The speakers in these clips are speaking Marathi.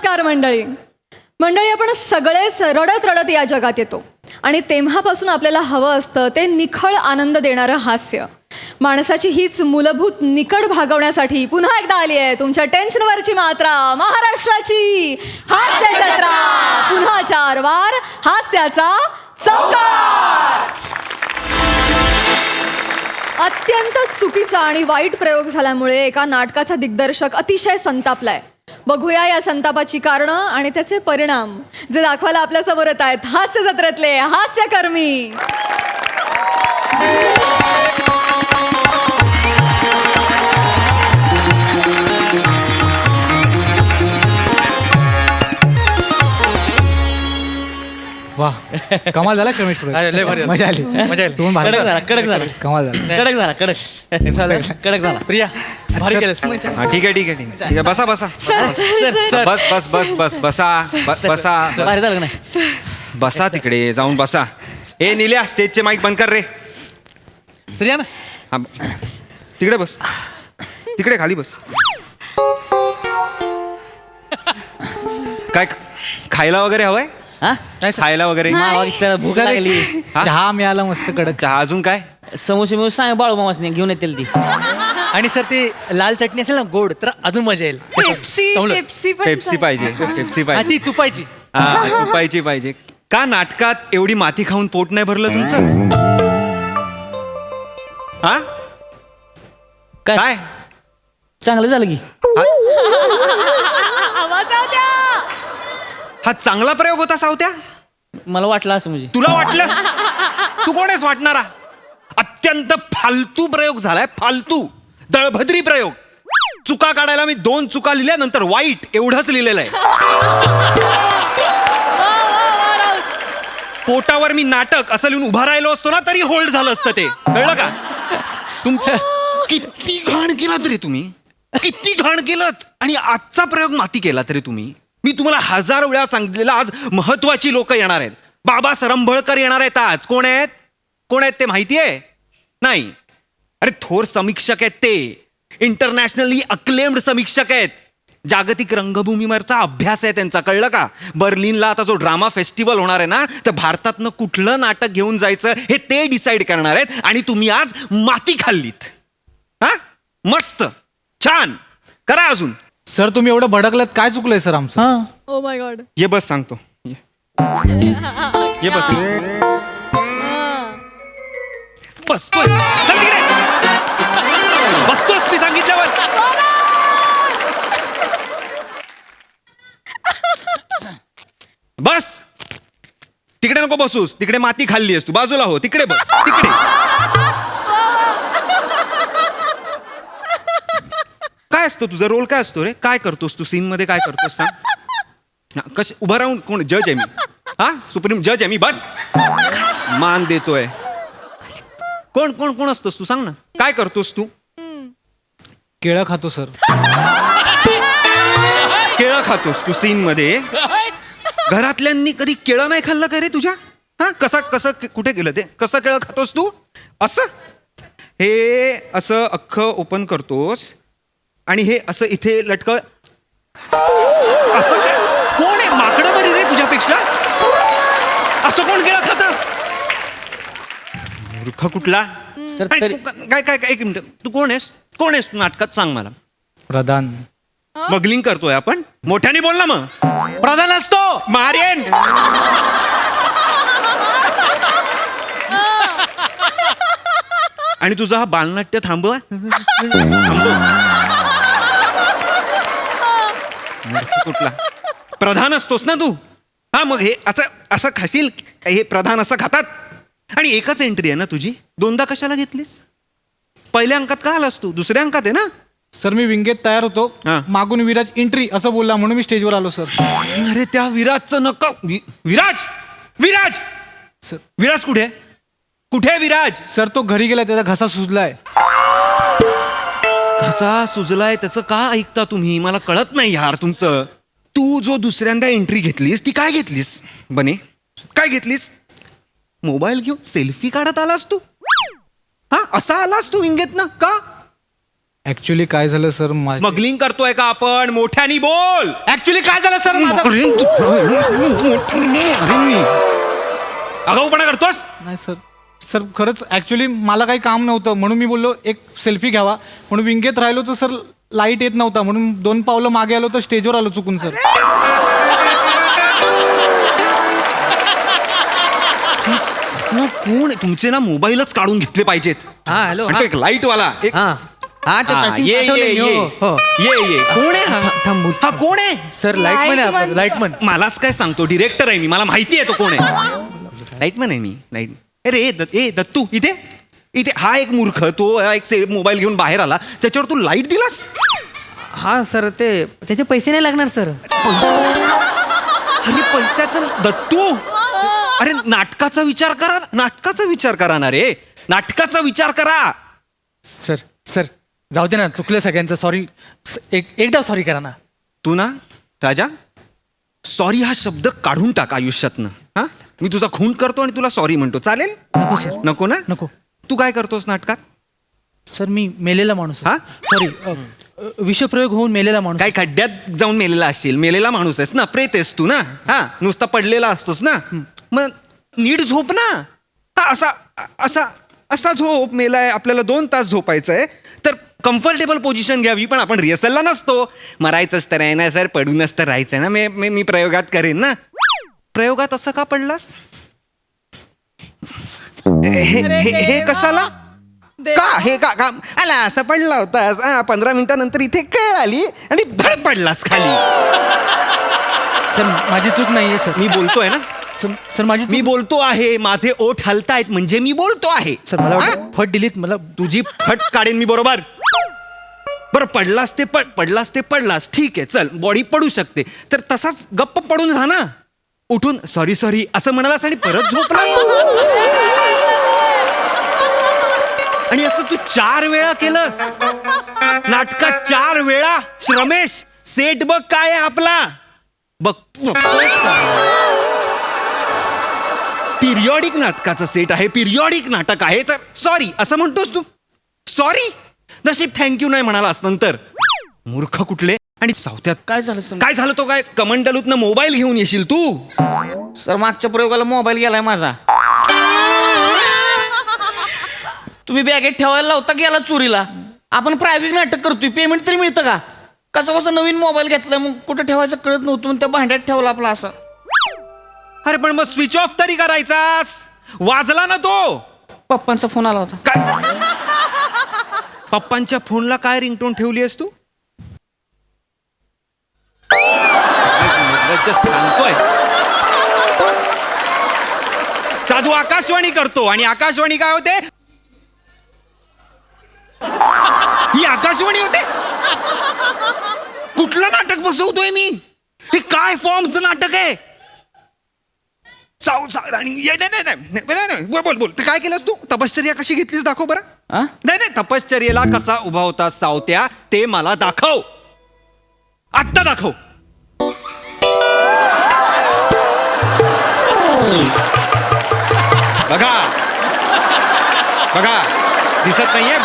नमस्कार मंडळी. मंडळी, आपण सगळेच रडत रडत या जगात येतो आणि तेव्हापासून आपल्याला हवं असतं ते निखळ आनंद देणारं हास्य. माणसाची हीच मूलभूत निकड भागवण्यासाठी पुन्हा एकदा आली आहे तुमच्या टेन्शनवरची मात्रा, महाराष्ट्राची हास्य जत्रा. पुन्हा 4 वार हास्याचा चौकार. अत्यंत चुकीचा आणि वाईट प्रयोग झाल्यामुळे एका नाटकाचा दिग्दर्शक अतिशय संतापलाय. बघूया या संतापाची कारणं आणि त्याचे परिणाम, जे दाखवायला आपल्या समोर येत आहेत हास्य जत्रेतले हास्यकर्मी. वाह, कमाल झाला श्रमेश पुढे. मजा आली. कडक झाला कमाल झाला. कडक झाला प्रिया, भारी केलंस. ठीक आहे. बसा बस भारी झालं नाही. बसा तिकडे जाऊन बसा. ए निल्या, स्टेजचे माईक बंद कर रे. सर या ना. हा, तिकडे बस, तिकडे खाली बस. काय खायला वगैरे हवंय? खायला वगैरे भूक लागली. चहा मिळाला मस्त कडक. चहा अजून काय? समोसे मिळून सांग बाळू मामासने घेऊन येतील ती. आणि सर ते लाल चटणी असेल ना गोड, तर अजून मजा येईल. पेप्सी पाहिजे. पेप्सी पाहिजे. ती चुपायची. हा, चुपायची पाहिजे. का नाटकात एवढी माती खाऊन पोट नाही भरलं तुमचं? हा काय चांगलं झालं की. हा चांगला प्रयोग होता सावत्या. मला वाटलं असं म्हणजे. तुला वाटलं? तू कोण आहेस वाटणारा? अत्यंत फालतू प्रयोग झालाय. फालतू दळभद्री प्रयोग. चुका काढायला मी 2 चुका लिहिल्या, नंतर वाईट एवढंच लिहिलेलं आहे. पोटावर मी नाटक असं लिहून उभा राहिलो असतो ना, तरी होल्ड झालं असतं ते. कळलं का? किती घाण केलात रे तुम्ही, किती घाण केलत. आणि आजचा प्रयोग माती केला तरी तुम्ही. मी तुम्हाला 1000 वेळा सांगितलेलं, आज महत्वाची लोक येणार आहेत. बाबा सरंभळकर येणार आहेत आज. कोण आहेत ते माहिती आहे? नाही. अरे थोर समीक्षक आहेत ते. इंटरनॅशनली अक्लेम्ड समीक्षक आहेत. जागतिक रंगभूमीवरचा अभ्यास आहे त्यांचा. कळलं का? बर्लिनला आता जो ड्रामा फेस्टिवल होणार आहे ना, तर भारतातनं कुठलं नाटक घेऊन जायचं हे ते डिसाईड करणार आहेत. आणि तुम्ही आज माती खाल्लीत. हा, मस्त, छान. करा अजून. सर तुम्ही एवढं भडकलात, काय चुकलंय सर आमचं? Oh my God. ये बस सांगतो. ये बस. बसतोय. चल तिकडे. बसतोस मी सांगितल्यावर. बस तिकडे नको बसूस. तिकडे माती खाल्ली आहेस तू. बाजूला हो. तिकडे बस. तिकडे. काय असतं तुझा रोल? काय असतो रे? काय करतोस तू सीन मध्ये? काय करतोस सांग. कश उभं राहून? कोण जज आहे मी? हा, सुप्रीम जज आहे मी. बस मान देतोय. कोण कोण कोण असतोस तू? सांग ना, काय करतोस तू? केळं खातो सर. केळं खातोस तू सीन मध्ये? घरातल्यांनी कधी केळं नाही खाल्लं का रे तुझ्या? हा, कसं कुठे गेलं ते? कसं केळं खातोस तू? असं हे असं अख्खं ओपन करतोस आणि हे असं इथे लटकळ. असं काय? कोण आहे? माकडं बरी रे तुझ्यापेक्षा. असं कोण केळं खात? मूर्ख कुठला. काय काय एक मिनिट. तू कोण आहेस? कोण आहेस तू नाटकात? सांग मला. प्रधान. स्मगलिंग करतोय आपण? मोठ्याने बोल ना. मग प्रधान असतो. मारेन. आणि तुझं हा बालनाट्य थांबव. कुठला प्रधान असतोस ना तू? हा, मग हे असं असं खाशील. हे प्रधान असं खातात. आणि एकच एंट्री आहे ना तुझी. 2दा कशाला घेतलीस? पहिल्या अंकात का आलास तू? दुसऱ्या अंकात आहे ना. सर मी विंगेत तयार होतो, मागून विराज एंट्री असं बोलला म्हणून मी स्टेजवर आलो सर. अरे त्या विराजचं नका. विराज विराज सर. विराज कुठे? कुठे विराज? सर तो घरी गेला, त्याचा घसा सुजलाय. घसा सुजलाय त्याचं का ऐकता तुम्ही? मला कळत नाही यार तुमचं. तू जो दुसऱ्यांदा एंट्री घेतलीस ती काय घेतलीस बने? काय घेतलीस? मोबाईल घेऊन सेल्फी काढत आलास तू? हा, असा आलास तू विंगेत ना? का ऍक्च्युली काय झालं सर स्मगलिंग करतोय का आपण? मोठ्यानी बोल. ऍक्च्युली काय झालं सर आगाऊपणा करतोस. नाही सर सर खरंच ऍक्च्युली मला काही काम नव्हतं म्हणून मी बोललो एक सेल्फी घ्यावा म्हणून विंगेत राहिलो तर सर लाईट येत नव्हता म्हणून 2 पावलं मागे आलो तर स्टेजवर आलो चुकून सर. कोण तुमचे ना मोबाईलच काढून घेतले पाहिजेत. हा हॅलो आणि तो एक लाईट वाला एक हा हा ते हा, passing ये पाठवलंय ये मी, ये हो, हो. ये कोण आहे हा? थांब बोल. हा कोण आहे? सर लाईटमन आहे आपण लाईटमन. मलाच काय सांगतो, डिरेक्टर आहे मी, मला माहिती आहे तो कोण आहे. लाईटमन आहे मी. लाईट अरे ए दत्तू इथे इथे हा एक मूर्ख तो एक मोबाईल घेऊन बाहेर आला त्याच्यावर तू लाईट दिलास. हा सर ते त्याचे पैसे नाही लागणार सर. अरे पैशाचं दत्तू, अरे नाटकाचा विचार करा, नाटकाचा विचार करा ना रे, नाटकाचा विचार करा. सर सर जाऊ दे ना, चुकलं सगळ्यांचं. सॉरी एकदा सॉरी करा ना. तू ना राजा सॉरी हा शब्द काढून टाक आयुष्यातनं. हा मी तुझा खून करतो आणि तुला सॉरी म्हणतो, चालेल? नको सर नको ना. नको. तू काय करतोस नाटकात? सर मी मेलेला माणूस. हा? सॉरी विषप्रयोग होऊन मेलेला माणूस. काय खड्ड्यात जाऊन मेलेला असशील, मेलेला माणूस आहेस ना, प्रेत आहेस तू ना. हा नुसता पडलेला असतोस ना, मग नीट झोप ना. हा, असा असा असा झोप. मेलाय आपल्याला 2 तास झोपायचं आहे तर कम्फर्टेबल पोझिशन घ्यावी, पण आपण रिहर्सलला नसतो. मरायचंच तर आहे ना सर, पडूनच तर राहायचं ना. मी प्रयोगात करेन ना. प्रयोगात असं का पडलास? हे कशाला का हे का का आला असं पडला होता? 15 मिनिटानंतर इथे कळ आली आणि धड पडलास खाली. सर माझी चूक नाहीये सर. मी बोलतोय ना, सर माझी मी बोलतो आहे. माझे ओठ हलतायत म्हणजे मी बोलतो आहे. सर मला हा? वाटतं फट दिलीत मला. तुझी फट काढेन मी, बरोबर. बरं पडलास ते पडलास ठीक आहे, चल बॉडी पडू शकते तर तसाच गप्प पडून राहा ना. उठून सॉरी असं म्हणालास आणि परत झोपलास. आणि असं तू 4 वेळा केलंस नाटकात. 4 वेळा. रमेश सेट बघ काय आहे आपला, बघ. पिरियॉडिक नाटकाचा सेट आहे, पिरियॉडिक नाटक आहे तर सॉरी असं म्हणतोस तू. सॉरी नशीब थँक्यू नाही म्हणालास नंतर. मूर्ख कुठले. आणि सावत्यात काय झालं सर? काय झालं तो काय कमंडलूतनं मोबाईल घेऊन येशील तू. सर मागच्या प्रयोगाला मोबाईल गेलाय माझा. तुम्ही बॅगेत ठेवायला लावता, गेला चोरीला. आपण प्रायव्हेट नाटक करतोय, पेमेंट तरी मिळतं का? कसं नवीन मोबाईल घेतला, मग कुठं ठेवायचं कळत नव्हतं, मग त्या भांड्यात ठेवला आपला असं. अरे पण मग स्विच ऑफ तरी करायचास. वाजला ना तो. पप्पांचा फोन आला होता. काय पप्पांच्या फोनला काय रिंगटोन ठेवली आहेस तू? Just सांगतोय. साधू आकाशवाणी करतो आणि आकाशवाणी काय होते? ही आकाशवाणी होते. कुठलं नाटक बसवतोय मी? हे काय फॉर्मचं नाटक आहे? बोल ते काय केलंस तू? तपश्चर्या कशी घेतलीस दाखव बरं. आ? नाही तपश्चर्येला कसा उभा होता सावत्या ते मला दाखव. आत्ता दाखव. बघा दिसत नाहीये.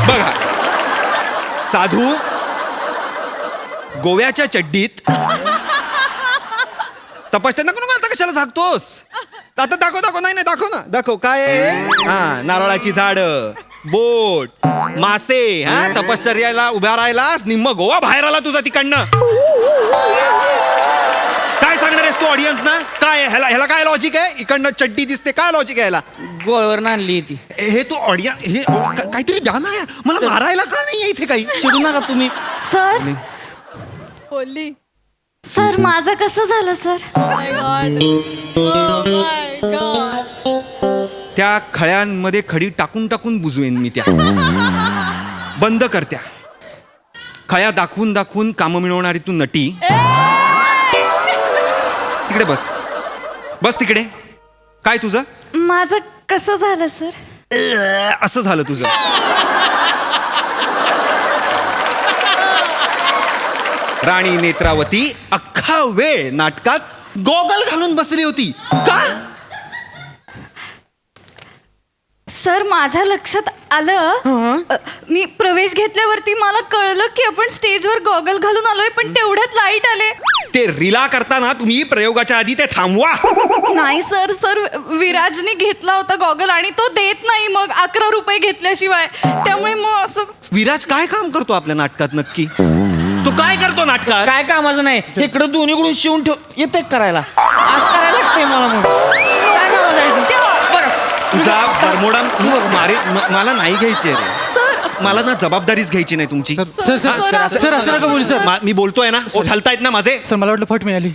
बघा साधू गोव्याच्या चड्डीत. तपश्चर्या नको आता कशाला झाकतोस? आता दाखव. नाही दाखव ना, दाखव काय आहे? हा नारळाची झाड, बोट, मासे. हा तपश्चर्याला उभ्या राहिलास, निम्म गोवा बाहेर आला तुझा तिकडनं. काय सांगणार आहेस तू ऑडियन्स ना? काय ह्याला काय लॉजिक आहे? इकडनं चड्डी दिसते, काय लॉजिक आहे ह्याला? गोव्यावर आणली ती. हे तू ऑडियन्स हे काहीतरी द्या ना. मला मारायला का नाही इथे काही? चिडू नका तुम्ही. सर बोलली. सर माझं कसं झालं सर? त्या खळ्यांमध्ये खडी टाकून बुजवेन मी त्या. बंद कर त्या खळ्या. दाखवून कामं मिळवणारी तू नटी. तिकडे बस तिकडे. काय तुझं? माझं कसं झालं सर? असं झालं तुझं. राणी नेत्रावती अख्खा वेळ नाटकात गॉगल घालून बसली होती. का? सर माझ्या लक्षात आलं मी प्रवेश घेतल्यावरती मला कळलं की आपण स्टेजवर गॉगल घालून आलोय पण तेवढ्यात लाईट आले. ते रिला करताना तुम्ही प्रयोगाच्या आधी ते थांबवा. नाही सर सर विराजने घेतला होता गॉगल आणि तो देत नाही मग 11 रुपये घेतल्याशिवाय. त्यामुळे मग असं विराज काय काम करतो आपल्या नाटकात नक्की? तो काय करतो नाटकात? काय कामाचं नाही इकडं दोन्हीकडून शिवून ठेव येते करायला. आज करायला लागतंय मला मग काय कामाचं आहे ते? बरं तुझा बरमोडा मला नाही घ्यायची आहे रे. सर मला ना जबाबदारीच घ्यायची नाही तुमची. सर सर सर असं नका बोलू सर. मी बोलतोय ना. ओ हलतायत ना माझे. सर मला वाटलं फट मिळाली.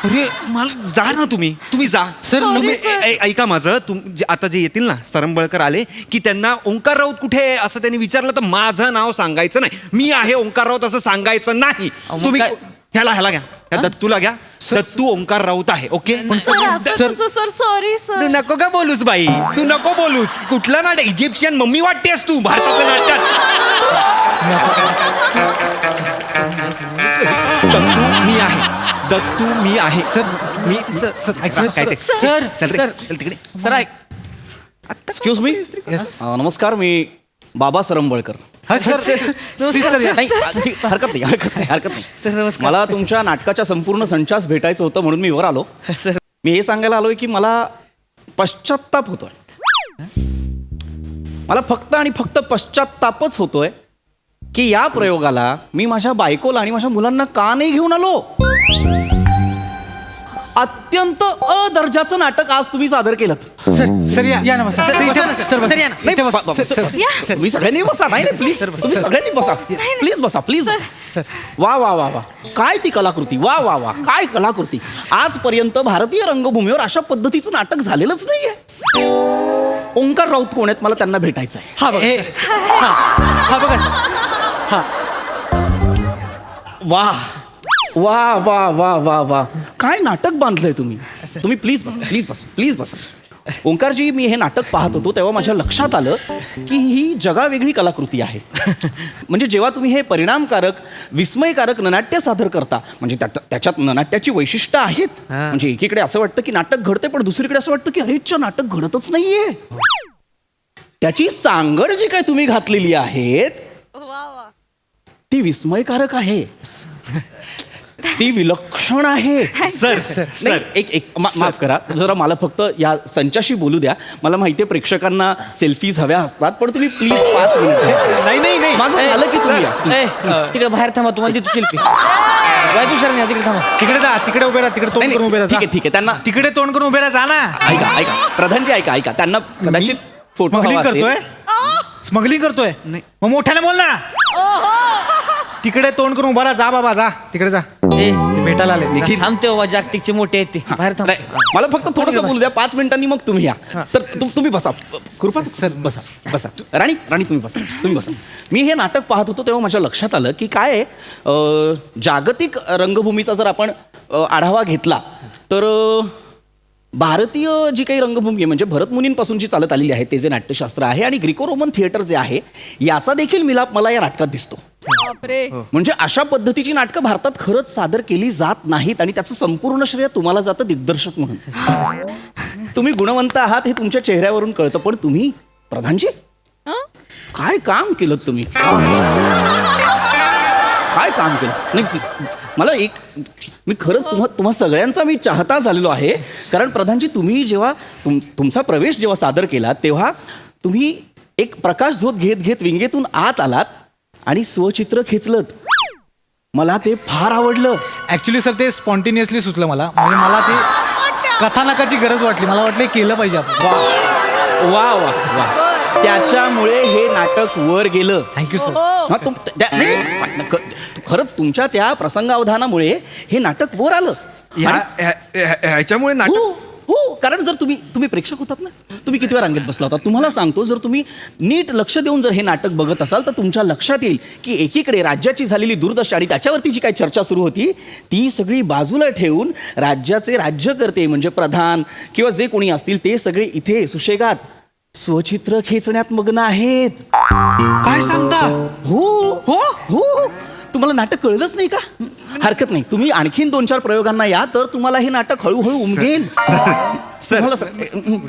अरे मला जा ना तुम्ही जा. सर ऐका माझं आता जे येतील ना सरंबळकर आले की त्यांना ओंकार राऊत कुठे आहे असं त्यांनी विचारलं तर माझं नाव सांगायचं नाही. मी आहे ओंकार राऊत असं सांगायचं नाही. मग तुम्ही काय? ह्याला घ्या त्या दत्तूला घ्या. दत्तू ओंकार राऊत आहे. ओके सर असं तसं सर सॉरी तू सर. नको का बोलूस बाई. तू नको बोलूस. कुठलं नाटक इजिप्शियन मम्मी वाटतेस तू भारताच्या नाटकात. दत्तू मी आहे. सर मी सर काय ते? सर चल रे, सर. चल तिकडे. सर ऐक एक्सक्यूज मी Yes. नमस्कार मी बाबा सरंबळकर. हा सर सर नाही हरकत नाही. सर नमस्कार. मला तुमच्या नाटकाच्या संपूर्ण संचास भेटायचं होतं म्हणून मी वर आलो. सर मी हे सांगायला आलोय की मला पश्चात्ताप होतोय. मला फक्त आणि फक्त पश्चात्तापच होतोय की या प्रयोगाला मी माझ्या बायकोला आणि माझ्या मुलांना का नाही घेऊन आलो. अत्यंत अदर्जाचं नाटक आज तुम्ही सादर केलं. सर या ना बसा. सर या ना. इथे बस. तुम्ही सगळ्यांनी बसा. नाही प्लीज तुम्ही सगळ्यांनी बसा. प्लीज बसा. वा वा वा वा काय ती कलाकृती. वा वा वा काय कलाकृती. आजपर्यंत भारतीय रंगभूमीवर अशा पद्धतीचं नाटक झालेलंच नाहीये. ओंकार राऊत कोण आहेत मला त्यांना भेटायचं आहे. हा बघा हा बघा सर. हा वा वा वा वा वा वा काय नाटक बांधलंय तुम्ही प्लीज बसा. ओंकारजी मी हे नाटक पाहत होतो तेव्हा माझ्या लक्षात आलं की ही जगावेगळी कलाकृती आहे. म्हणजे जेव्हा तुम्ही हे परिणामकारक विस्मयकारक ननाट्य सादर करता म्हणजे त्याच्यात ननाट्याची वैशिष्ट्य आहेत. म्हणजे एकीकडे असं वाटतं की नाटक घडते पण दुसरीकडे असं वाटतं की अरेच्या नाटक घडतच नाहीये. त्याची सांगड जी काय तुम्ही घातलेली आहेत ती विस्मयकारक आहे. ती विलक्षण आहे. सर नाही, एक माफ करा जरा मला फक्त या संचाशी बोलू द्या. मला माहितीये प्रेक्षकांना सेल्फीज हव्या असतात पण तुम्ही प्लीज 5 मिनिट. नाही माझं झालं की तुम्ही या. तिकडे बाहेर थांबा तुम्हाला देतो शिल्पी काय तू सर तिकडे थांबा. तिकडे जा. तिकडे उभे राहा. तिकडे तोंड नाही, करून उभे ठीक राहा. आहे त्यांना तिकडे तोंड करून उभे राहा. जा ना. ऐका प्रधानजी ऐका त्यांना कदाचित फोटो स्मगलिंग हवा असेल. करतोय. स्मगलिंग करतोय. नाही. मग मोठ्याने बोल ना. तिकडे तोंड करून उभा राहा. जा बाबा जा. तिकडे जा. ए ते भेटायला आले. निखिल थांबते बाबा जागतिकचे मोठे आहेत ते बाहेर थांब. नाही, मला फक्त थोडस बोलू द्या 5 मिनिटांनी मग तुम्ही या. तर तुम्ही बसा. कृपा सर बसा. राणी तुम्ही बसा. मी हे नाटक पाहत होतो तेव्हा माझ्या लक्षात आलं की काय आहे, जागतिक रंगभूमीचा जर आपण आढावा घेतला तर भारतीय जी काही रंगभूमी आहे म्हणजे भरतमुनींपासून जी चालत आलेली आहे ते जे नाट्यशास्त्र आहे आणि ग्रीको रोमन थिएटर जे आहे याचा देखील मिलाप मला या नाटकात दिसतो. बापरे. म्हणजे अशा पद्धतीची नाटकं भारतात खरंच सादर केली जात नाहीत आणि त्याचं संपूर्ण श्रेय तुम्हाला जातं दिग्दर्शक म्हणून. तुम्ही गुणवंत आहात हे तुमच्या चेहऱ्यावरून कळतं पण तुम्ही प्रधानजी काय काम केलं तुम्ही. काय काम केलं. नाही मला मी खरंच तुम्हा सगळ्यांचा मी चाहता झालेलो आहे. कारण प्रधानजी तुम्ही जेव्हा तुमचा प्रवेश जेव्हा सादर केला तेव्हा तुम्ही एक प्रकाश झोत घेत विंगेतून आत आलात आणि स्वचित्र खेचलत. मला ते फार आवडलं. ऍक्च्युली सर ते स्पॉन्टेनियसली सुचलं मला. म्हणजे मला ते कथानकाची गरज वाटली. मला वाटलं हे केलं पाहिजे आपण. वा वा वा त्याच्यामुळे हे नाटक वर गेलं. Thank you sir. हा, खरंच तुमच्या त्या प्रसंगावधानामुळे हे नाटक वर आलं. ह्याच्यामुळे नाटक हो कारण जर तुम्ही प्रेक्षक होतात ना तुम्ही किती वेळा रांगेत बसला होता. तुम्हाला सांगतो जर तुम्ही नीट लक्ष देऊन जर हे नाटक बघत असाल तर तुमच्या लक्षात येईल की एकीकडे राज्याची झालेली दुर्दशा आणि त्याच्यावरती जी काही चर्चा सुरू होती ती सगळी बाजूला ठेवून राज्याचे राज्यकर्ते म्हणजे प्रधान किंवा जे कोणी असतील ते सगळे इथे सुशेगात स्वचित्र खेचण्यात मग्न आहेत. काय सांगता. हो हो हो तुम्हाला नाटक कळलंच नाही का? हरकत नाही, तुम्ही आणखीन 2-4 प्रयोगांना या तर तुम्हाला हे नाटक हळूहळू उमगेल. तुम्हाला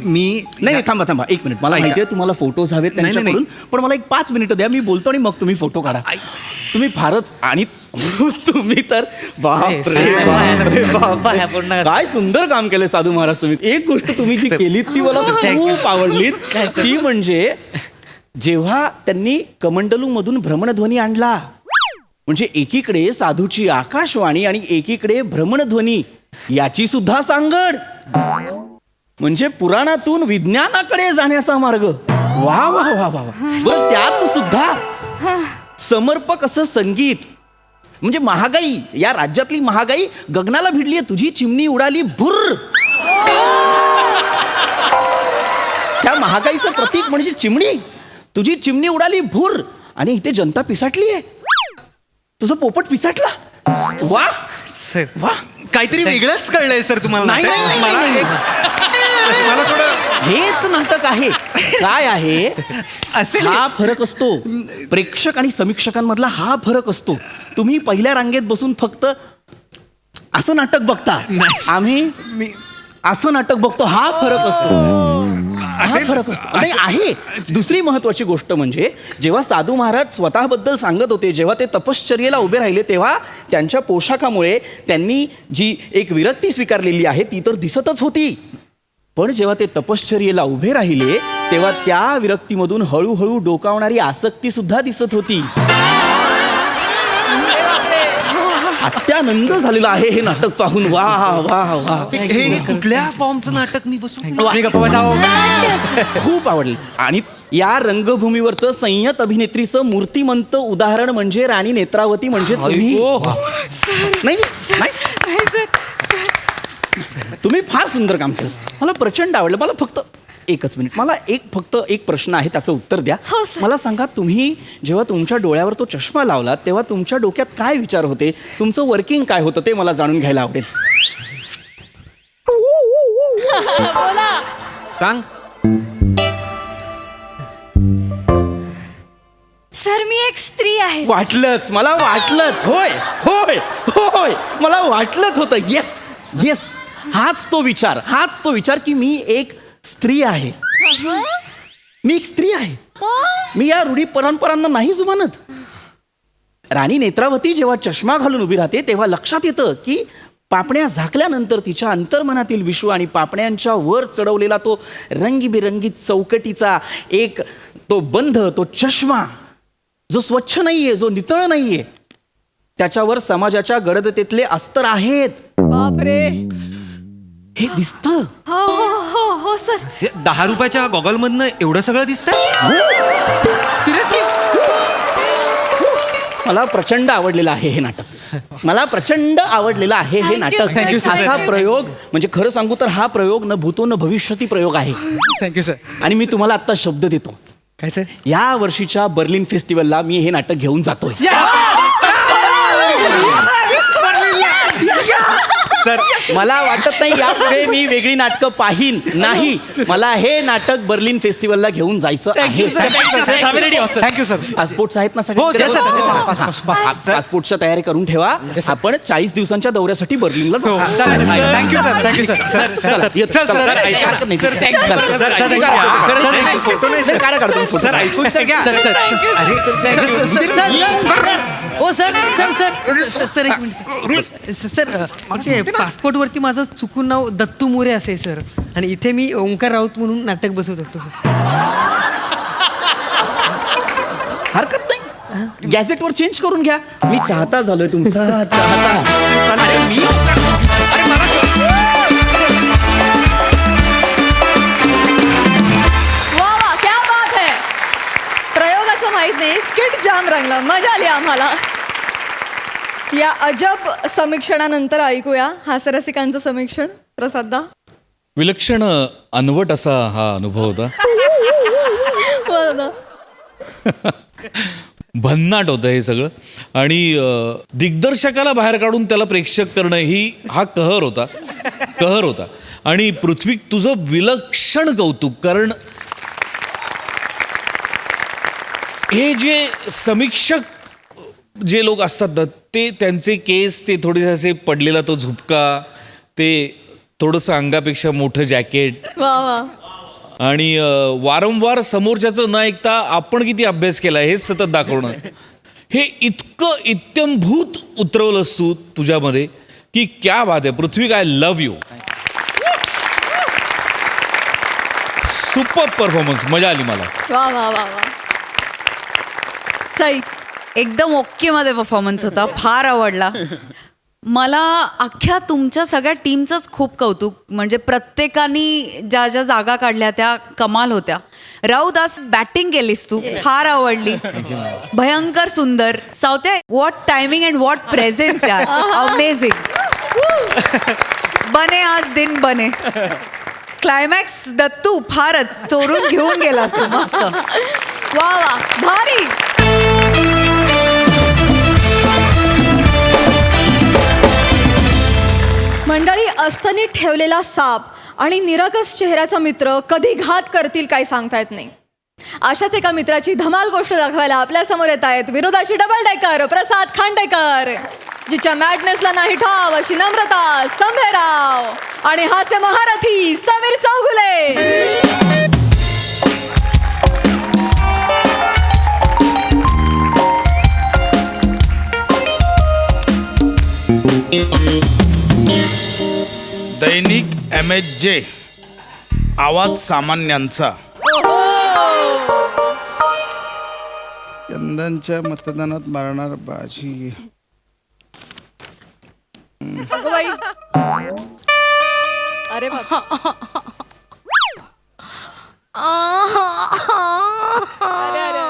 मी नाही थांबा 1 मिनिट. मला माहितीये तुम्हाला फोटोज हवेत नाही, नाही. त्यांच्याकडून, पण मला एक 5 मिनिटं द्या, मी बोलतो आणि मग तुम्ही फोटो काढा. तुम्ही फारच आणि तुम्ही तर बाया पडणार. काय सुंदर काम केलंय साधू महाराज तुम्ही. एक गोष्ट तुम्ही जी केलीत ती मला खूप आवडली, ती म्हणजे जेव्हा त्यांनी कमंडलू मधून भ्रमणध्वनी आणला, म्हणजे एकीकडे साधूची आकाशवाणी आणि एकीकडे भ्रमणध्वनी याची सुद्धा सांगड, म्हणजे पुराणातून विज्ञानाकडे जाण्याचा मार्ग. वा वा वा वा वा. बरं, त्यात सुद्धा समर्पक असं संगीत, म्हणजे महागाई, या राज्यातली महागाई गगनाला भिडली आहे. तुझी चिमणी उडाली भुर्र. त्या महागाईचं प्रतीक म्हणजे चिमणी. तुझी चिमणी उडाली भुर्र आणि इथे जनता पिसाटली आहे. तुझं पोपट पिसाटला. वा सर वा. काहीतरी वेगळंच कळलंय सर तुम्हाला. नाही, नाटक? नाही, मला नाही, मला थोडं हेच नाटक आहे. काय आहे असेल. हा फरक असतो प्रेक्षक आणि समीक्षकांमधला, हा फरक असतो. तुम्ही पहिल्या रांगेत बसून फक्त असं नाटक बघता, आम्ही असं नाटक बघतो. हा फरक असतो. हा असेल. फरक असतो. नाही, आहे. दुसरी महत्वाची गोष्ट म्हणजे जेव्हा साधू महाराज स्वतःबद्दल सांगत होते, जेव्हा ते तपश्चर्येला उभे राहिले, तेव्हा त्यांच्या पोशाखामुळे त्यांनी जी एक विरक्ती स्वीकारलेली आहे ती तर दिसतच होती. पण जेव्हा ते तपश्चर्येला उभे राहिले तेव्हा त्या विरक्तीमधून हळूहळू डोकावणारी आसक्ती सुद्धा दिसत होती. अत्यानंद झालेला आहे हे नाटक पाहून. वा वा वा. हे कुठल्या फॉर्मचं नाटक मी बसून खूप आवडलं. आणि या रंगभूमीवरचं संयत अभिनेत्रीचं मूर्तिमंत उदाहरण म्हणजे राणी नेत्रावती, म्हणजे तुम्ही. नाही, नाही. तुम्ही फार सुंदर काम केलं. मला प्रचंड आवडलं. मला फक्त एकच मिनिट, मला फक्त एक प्रश्न आहे, त्याचं उत्तर द्या. हो, सर. मला सांगा, तुम्ही जेव्हा तुमच्या डोळ्यावर तो चष्मा लावला तेव्हा तुमच्या डोक्यात काय विचार होते, तुमचं वर्किंग काय होतं ते मला जाणून घ्यायला आवडेल. सांग. सर मी एक स्त्री आहे. वाटलंच, मला वाटलंच. होय होय होय, मला वाटलंच होतं. येस येस, हाच तो विचार की मी एक स्त्री आहे. मी एक स्त्री आहे. मी या रूढी परंपरांना नाही जुमानत. राणी नेत्रावती जेव्हा चष्मा घालून उभी राहते तेव्हा लक्षात येतं की पापण्या झाकल्यानंतर तिच्या अंतर्मनातील विश्व आणि पापण्यांच्या वर चढवलेला तो रंगीबेरंगी चौकटीचा एक तो बंध, तो चष्मा जो स्वच्छ नाहीये, जो नितळ नाहीये, त्याच्यावर समाजाच्या गडदतेतले अस्तर आहेत. बापरे. हे दिसतं. हो हो हो हो सर. 10 रुपयाच्या गॉगल मधनं एवढं सगळं दिसतंय. सिरियसली. मला प्रचंड आवडलेलं आहे हे नाटक. मला प्रचंड आवडलेलं आहे हे Thank you, नाटक. thank you, sir. असा प्रयोग, म्हणजे खरं सांगू तर हा प्रयोग न भूतो न भविष्यती प्रयोग आहे. Thank you sir. आणि मी तुम्हाला आता शब्द देतो, काय सर? या वर्षीच्या बर्लिन फेस्टिवलला मी हे नाटक घेऊन जातोय. सर मला वाटत नाही यापुढे मी वेगळी नाटकं पाहीन. नाही, मला हे नाटक बर्लिन फेस्टिवलला घेऊन जायचं आहे. Thank you sir. पासपोर्ट्स आहेत ना हो, सगळे? yes, sir. पासपोर्टच्या तयारी करून ठेवा. आपण 40 दिवसांच्या दौऱ्यासाठी बर्लिनला जाऊ. Thank you sir. Thank you sir. चला, येत, चला, चला, काही हरकत नाही. चला, सर, चला, ऐकून काढा, घ्या. काढा. नाही, फोटो नाही, सर. काढा, काढा तुम्ही फोटो. सर ऐकून तर घ्या. Sir, sir. ओ सर सर सर सर एक मिनिट सर, ते पासपोर्ट वरती माझं चुकून नाव दत्तू मोरे असे सर, आणि इथे मी ओंकार राऊत म्हणून नाटक बसवत असतो सर. हरकत नाही, गॅझेटवर चेंज करून घ्या. मी चाहता झालोय तुमचा चाहता. अरे मी अरे मला वा वा, क्या बात है. प्रयोगाचं माहित नाही, स्किट जाम रंगला, मजा आली आम्हाला. या अजब समीक्षणानंतर ऐकूया हास्यरसिकांचं समीक्षण. प्रसादा. विलक्षण अनवट असा हा अनुभव होता. बोला ना. भन्नाट होतं हे सगळं. आणि दिग्दर्शकाला बाहेर काढून त्याला प्रेक्षक करणं हा कहर होता. आणि पृथ्वी, तुझं विलक्षण कौतुक. कारण हे जे समीक्षक जे लोक असतात ना ते त्यांचे केस ते थोडेसे असे पडलेला तो झुपका ते थोडंसं अंगापेक्षा मोठं जॅकेट वा वा. आणि वारंवार समोरच्याचं न ऐकता आपण किती अभ्यास केला हेच सतत दाखवणं हे इतकं इत्यंभूत उतरवलंस तू तुझ्यामध्ये की क्या बात आहे Prithvi I love you. Super performance मजा आली मला. वा वा वा वा. सई. एकदम ओके मध्ये परफॉर्मन्स होता, फार आवडला मला. अख्ख्या तुमच्या सगळ्या टीमचंच खूप कौतुक, म्हणजे प्रत्येकाने ज्या ज्या जागा काढल्या त्या कमाल होत्या. राऊत आज बॅटिंग केलीस तू, फार आवडली, भयंकर सुंदर. सावते what timing and what presence यार, अमेझिंग. बने आज दिन बने. क्लायमॅक्स दत्तू फारच चोरून घेऊन गेलास तू, मस्त. वा वा भारी. मंडळी, अस्तनी ठेवलेला साप आणि निरागस चेहऱ्याचा मित्र कधी घात करतील काय सांगता येत नाही. अशाच एका मित्राची धमाल गोष्ट दाखवायला आपल्या समोर येत आहेत विरोधाची डबल डेकर प्रसाद खांडेकर, जिच्या मॅडनेसला नाही ठाव अशी नम्रता संभेराव आणि हास्य महारथी समीर चौगुले. दैनिक MSJ आवाज सामान्यांचा. यंदाच्या मतदानात मारणार बाजी. अगं बाई. अरे बाबा. अरे अरे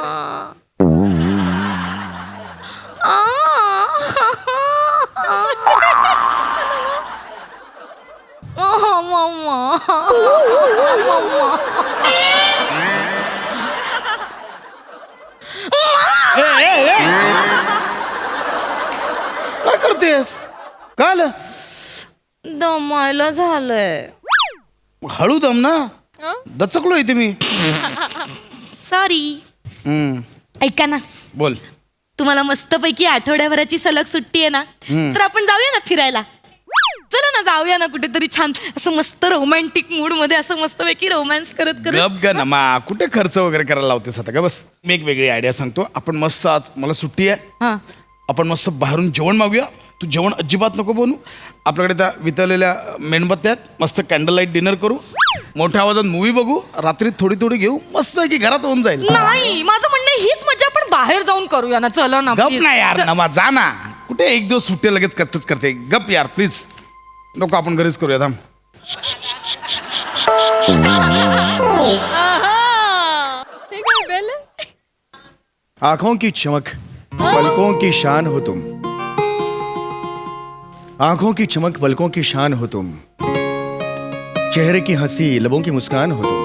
काय करतेस? काय आलं? दमायला झालंय. हळू दम ना, दचकलो इथे मी. सॉरी. ऐका ना, बोल. तुम्हाला मस्तपैकी आठवड्याभराची सलग सुट्टी आहे ना, तर आपण जाऊया ना फिरायला. चला ना, जाऊया ना कुठेतरी छान असं मस्त रोमॅन्टिक मूड मध्ये, असं मस्तपैकी रोमॅन्स करत करत. गप ग नमा, कुठे खर्च वगैरे करायला लावतेस आता का? बस मी एक वेगळी आयडिया सांगतो. आपण मस्त, आज मला सुट्टी आहे, आपण मस्त बाहेरून जेवण मागूया. तू जेवण अजिबात नको बनवू. आपल्याकडे त्या वितळलेल्या मेणबत्त्या आहेत, मस्त कॅन्डल लाईट डिनर करू, मोठ्या आवाजात मूवी बघू, रात्री थोडी थोडी घेऊ, मस्त आहे की घरात होऊन जाईल. नाही, माझं म्हणणं आहे, हीच मजा आपण बाहेर जाऊन करूया ना. चला ना, गप please. ना यार नमा, जा ना. कुठे एक दिवस सुट्टी लगेच कच्चच करते. गप यार प्लीज. नको, आपण घरीच करूया. थांब. आंखों की चमक पलकों की शान हो तुम, आंखों की चमक पलकों की शान हो तुम, चेहरे की हंसी लबों की मुस्कान हो तुम,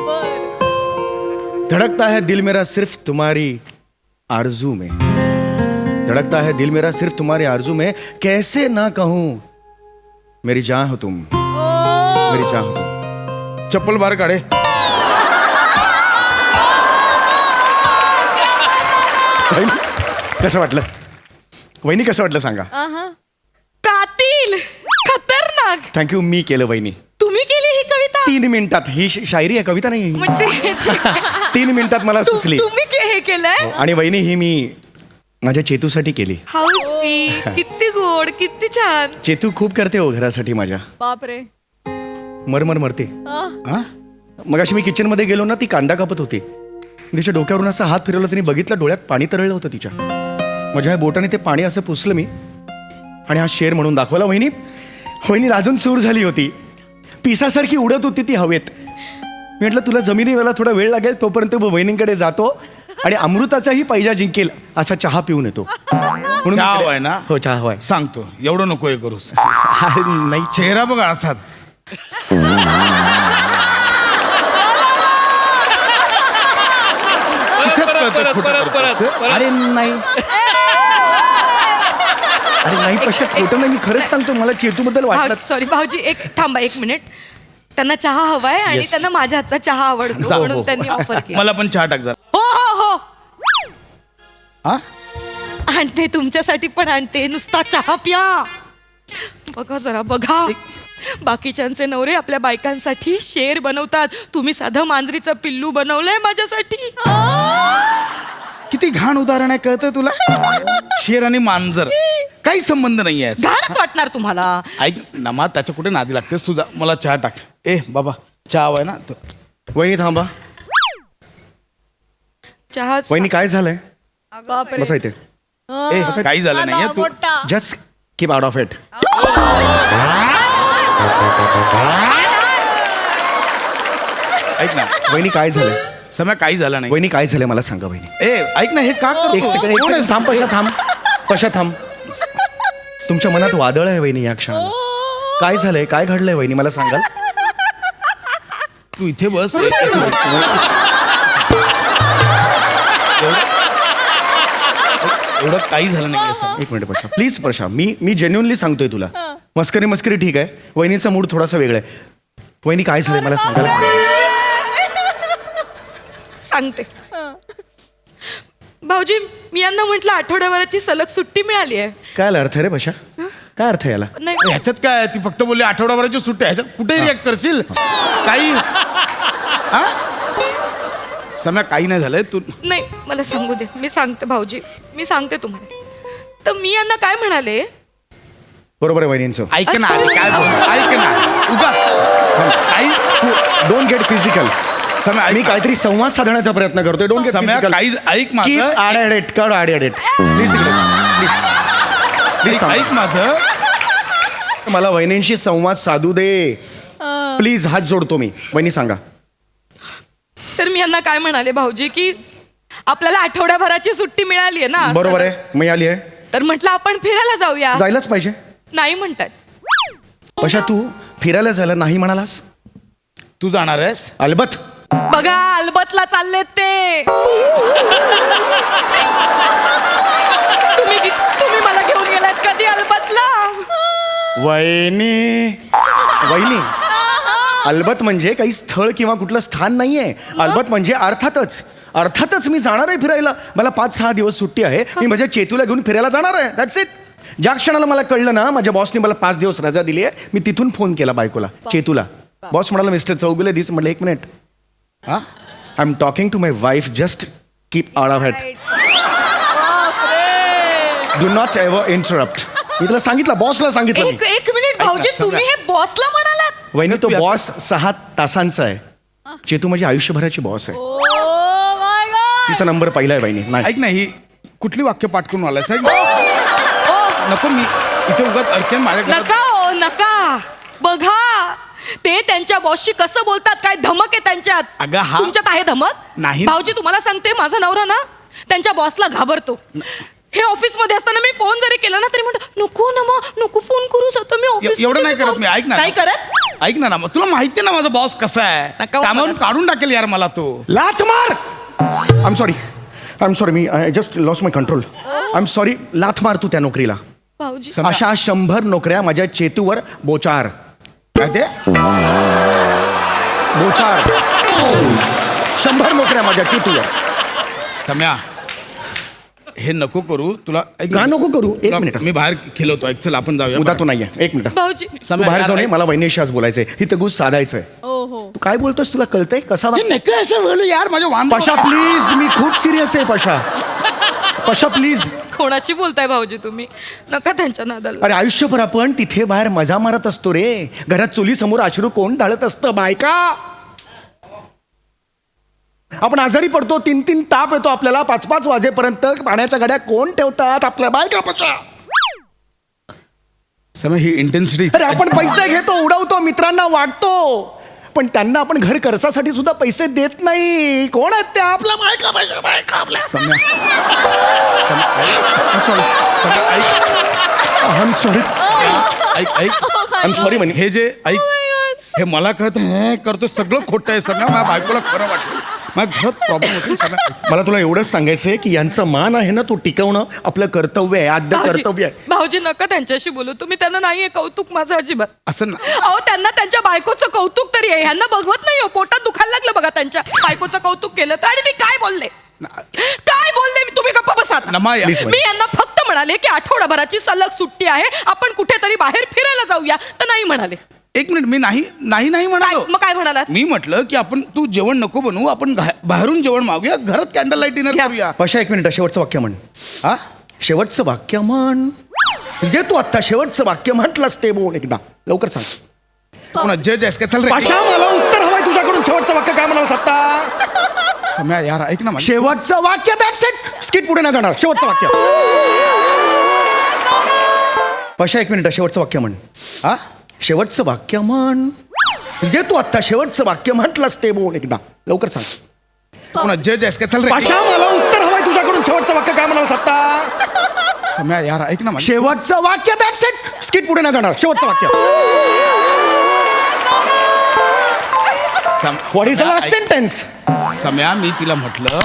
धड़कता है दिल मेरा सिर्फ तुम्हारी आरजू में, धड़कता है दिल मेरा सिर्फ तुम्हारी आरजू में, कैसे ना कहूं मेरी जान हो तुम, मेरी जान हो तुम. चप्पल बाहेर काढे. कसं वाटलं वहिनी, कसं वाटलं सांगा. कातील, खतरनाक. थँक्यू. मी केलं वहिनी. तुम्ही केली ही कविता? 3 मिनिटात. ही शायरी आहे, कविता नाही. म्हणजे 3 मिनिटात मला सुचली. तुम्ही हे केलंय? आणि वहिनी ही मी माझ्या चेतूसाठी केली. हाऊ स्वीट, किती गोड, किती छान. चेतू खूप करते हो घरासाठी माझ्या. बापरे. मरमर मरते. मग अशी मी किचन मध्ये गेलो ना, ती कांदा कापत होती. तिच्या डोक्यावरून असा हात फिरवला, तिने बघितलं डोळ्यात पाणी तरळलं होतं तिच्या. माझ्या बोटाने ते पाणी असं पुसलं मी आणि हा शेर म्हणून दाखवला. वहिनी वहिनी अजून चूर झाली होती, पिसासारखी उडत होती ती हवेत. मी म्हटलं तुला जमिनीला थोडा वेळ लागेल, तोपर्यंत वहिनींकडे जातो आणि अमृताचाही पैजा जिंकेल असा चहा पिऊन येतो. म्हणून चहा हवाय ना? हो, चहा हवाय. सांगतो, एवढं नको हे करूस. नाही, चेहरा बघ असाच. अरे नाही, अरे नाही पशा, खोटं नाही, मी खरंच सांगतो. मला चेतूबद्दल वाटलं. सॉरी भाऊजी, एक थांबा, 1 मिनिट. त्यांना चहा हवाय आणि Yes. त्यांना माझ्या हातचा चहा आवडतो, हो, म्हणून त्यांनी ऑफर केली. मला पण चहा टाक जरा. हो हो हो. हा? आणते, तुमच्यासाठी पण आणते. नुसता चहा प्या. बघा जरा बघा, बाकीच्यांचे नवरे आपल्या बायकांसाठी शेर बनवतात, तुम्ही साधं मांजरीचं पिल्लू बनवलंय माझ्यासाठी. किती घाण उदाहरण आहे कळतं तुला? शेर आणि मांजर काही संबंध नाही आहे. घाणच वाटणार तुम्हाला. ऐक नमा, त्याच्या कुठे नादी लागतेस तुझा. मला चहा टाक. ए बाबा, चहा हवाय ना? वहिनी थांबा. चहा वहिनी काय झालंय? बापरे. बसा इथे. ए काही झालं नाहीये तू. Just keep out of it. ऐक ना वहिनी काय झालंय? समय काही झालं नाही. वहिनी काय झालंय मला सांगा वहिनी. ए ऐक ना, हे का करतो? एक सेकंड थांब. पशा थांब. तुमच्या मनात वादळ आहे वहिनी या क्षणाला. काय झालंय? काय घडलंय वहिनी मला सांगाल? तू इथे बस. एवढं काही झालं नाही असं. एक minute Pasha, please Pasha. Me genuinely सांगतोय तुला. मस्करी ठीक आहे. वहिनीचा मूड थोडासा वेगळा आहे. वहिनी काय झालंय मला सांगाल? सांगते. भाऊजी, मी यांना म्हटलं आठवड्याभराची सलग सुट्टी मिळाली आहे. काय अर्थ आहे रे पशा? काय अर्थ आहे याला? नाही, ह्याच्यात काय आहे? ती फक्त बोलली आठवड्याभराची सुट्टी. ह्याच्यात कुठे रिॲक्ट करशील काही? हा सम्या, काही नाही झालंय. तू नाही, मला सांगू दे. मी सांगते भाऊजी, मी सांगते तुम्हाला. तर मी यांना काय म्हणाले, बरोबर आहे वहिनींचं. ऐक ना, काय बोल, ऐक ना उगाच काही. Don't get physical. सम्या, मी काहीतरी संवाद साधण्याचा प्रयत्न करतोय. Don't get Samya, physical. काही ऐक माझं. प्लीज प्लीज ऐक माझं. मला वहिनींशी संवाद साधू दे प्लीज. हात जोडतो मी. वहिनी सांगा. तर मी यांना काय म्हणाले भाऊजी, की आपल्याला आठवड्याभराची सुट्टी मिळाली आहे ना. बरोबर आहे, मिळाली आहे. तर म्हटलं आपण फिरायला जाऊया. जायलाच पाहिजे. नाही म्हणतात. पशा, तू फिरायला जायला नाही म्हणालास? तू जाणार आहेस? अलबत. बघा, अल्बतला चाललेत ते. तुम्ही मला घेऊन गेलात कधी अल्बतला? वहिनी अलबत म्हणजे काही स्थळ किंवा कुठलं स्थान नाहीये. अलबत म्हणजे अर्थातच मी जाणार आहे फिरायला. मला 5-6 दिवस सुट्टी आहे. मी माझ्या चेतूला घेऊन फिरायला जाणार आहे. That's it. ज्या क्षणाला मला कळलं ना माझ्या बॉसने मला 5 दिवस रजा दिली आहे, मी तिथून फोन केला बायकोला, चेतूला. बॉस म्हणाला मिस्टर चौगुले दिस. म्हटलं 1 minute. I am talking to my wife. Just keep out of it. Do not ever interrupt. मी तुला सांगितलं, बॉसला सांगितलं. एक मिनिट भाऊजी, तुम्ही हे बॉसला म्हणालात? वहिनी, तो बॉस 6 तासांचा आहे. चेतू माझी आयुष्यभराची बॉस आहे. तिचा नंबर पहिला आहे वहिनी. नाही ऐक ना, ही कुठली वाक्य पाठ करून आलायस? नको, मी इथे उगाच अडकेन माझ्या घरात. नका हो, नका. बघा, ते त्यांच्या बॉसशी कसं बोलतात, काय धमक आहे त्यांच्यात. अगं, हा तुमच्यात आहे धमक? नाही. भाऊजी, तुम्हाला सांगते, माझा नवरा ना त्यांच्या बॉसला घाबरतो. हे ऑफिसमध्ये असताना मी फोन जरी केला ना तरी म्हणतो नको ना मग, नको फोन करू शकतो मी ऑफिस. एवढं नाही करत मी. ऐक ना. नाही करत? ऐक ना, तुला माहिती ना माझा बॉस कसा आहे. नका कामावरून मला. काढून टाकेल यार मला तो. लाथ मार. I am sorry me I just lost my control. I am sorry. लाथ मार तू त्या नोकरीला. भाऊजी, अशा 100 नोकऱ्या माझ्या चेतूवर बोचार. काय ते? बोचार. 100 नोकऱ्या माझ्या चेतूवर. सम्या, हे नको करू. तुला ऐक का ना. नको करू? एक तुला- मिनिट. मी बाहेर खेळवतो. ऐक, चल आपण जाऊया. उद्या तू नाहीये. एक मिनिट. भाऊजी. तू बाहेर जाऊ नये. मला वहिनीशी आज बोलायचंय. ही तगूज साधायचंय. तू काय बोलतोस? तुला कळतंय कसा हे नका असं बोलू यार. माझ्या वाहन. पशा प्लीज. मी खूप सिरियस आहे पशा प्लीज. कोणाशी बोलताय भाऊजी तुम्ही? नका त्यांच्या नादाला. अरे आयुष्यभर आपण तिथे बाहेर मजा मारत असतो रे. घरात चुलीसमोर अश्रू कोण ढाळत असतं? बायका. आपण आजारी पडतो. 3-3 ताप येतो आपल्याला. 5-5 वाजेपर्यंत पाण्याच्या गाड्या कोण ठेवतात? आपल्या बायका. पशा, समय ही इंटेन्सिटी. अरे आपण पैसे घेतो, उडवतो, मित्रांना वाटतो, पण त्यांना आपण घर खर्चासाठी सुद्धा पैसे देत नाही. कोण आहेत त्या? आपल्या बायका. बायका आपल्या. आय एम सॉरी म्हणे. हे जे ऐक, हे मला कळतं हे करतो सगळं खोटं आहे. सगळं माझ्या बायकोला खरं वाटतं. माझ्या घरात प्रॉब्लेम होतो सगळ्या. मला तुला एवढंच सांगायचंय की यांचं मान आहे ना तो टिकवणं आपलं कर्तव्य आहे, आद्य कर्तव्य आहे. भाऊजी नका त्यांच्याशी बोलू तुम्ही, त्यांना नाहीये कौतुक माझं अजिबात. असं ना अहो त्यांना त्यांच्या बायकोचं कौतुक तरी आहे, ह्यांना बघवत नाही हो, पोटात दुखायला लागलं बघा त्यांच्या बायकोचं कौतुक केलं तर. आणि मी काय बोलले मी, तुम्ही गप्पा बसा. नमा या. मी यांना फक्त म्हणाले की आठवडाभराची सलग सुट्टी आहे, आपण कुठेतरी बाहेर फिरायला जाऊया, तर नाही म्हणाले. एक मिनिट, मी नाही म्हणालो. मग काय म्हणालात? मी म्हटलं की आपण तू जेवण नको बनवू, आपण बाहेरून जेवण मागूया, घरात कॅन्डल लाईट डिनर करूया. पशा एक मिनिट, शेवटचं वाक्य म्हण. हा शेवटचं वाक्य म्हण. जे तू आता शेवटचं वाक्य म्हटलंस ते बोल एकदा लवकर सांग. पुन्हा जज आहेस का? चल रे. पाशा मला उत्तर हवंय तुझ्याकडून. शेवटचं वाक्य काय म्हणाल आता? सम्या यार ऐक ना माझं. शेवटचं वाक्य, दॅट्स इट. स्किट पुढे नाही जाणार. शेवटचं वाक्य. पशा एक मिनिट, शेवटचं वाक्य म्हण. हा शेवटचं वाक्य म्हण. जे तू आता शेवटचं वाक्य म्हटलंस ते बोल एकदा लवकर सांग. पुन्हा जज आहेस का? चल रे. पाशा मला उत्तर हवंय तुझ्याकडून. शेवटचं वाक्य काय म्हणाल आता? सम्या यार ऐक ना माझं. शेवटचं वाक्य, दॅट्स इट. स्किट पुढे नाही जाणार. शेवटचं वाक्य. What is the last sentence? Samya मी तिला म्हटलं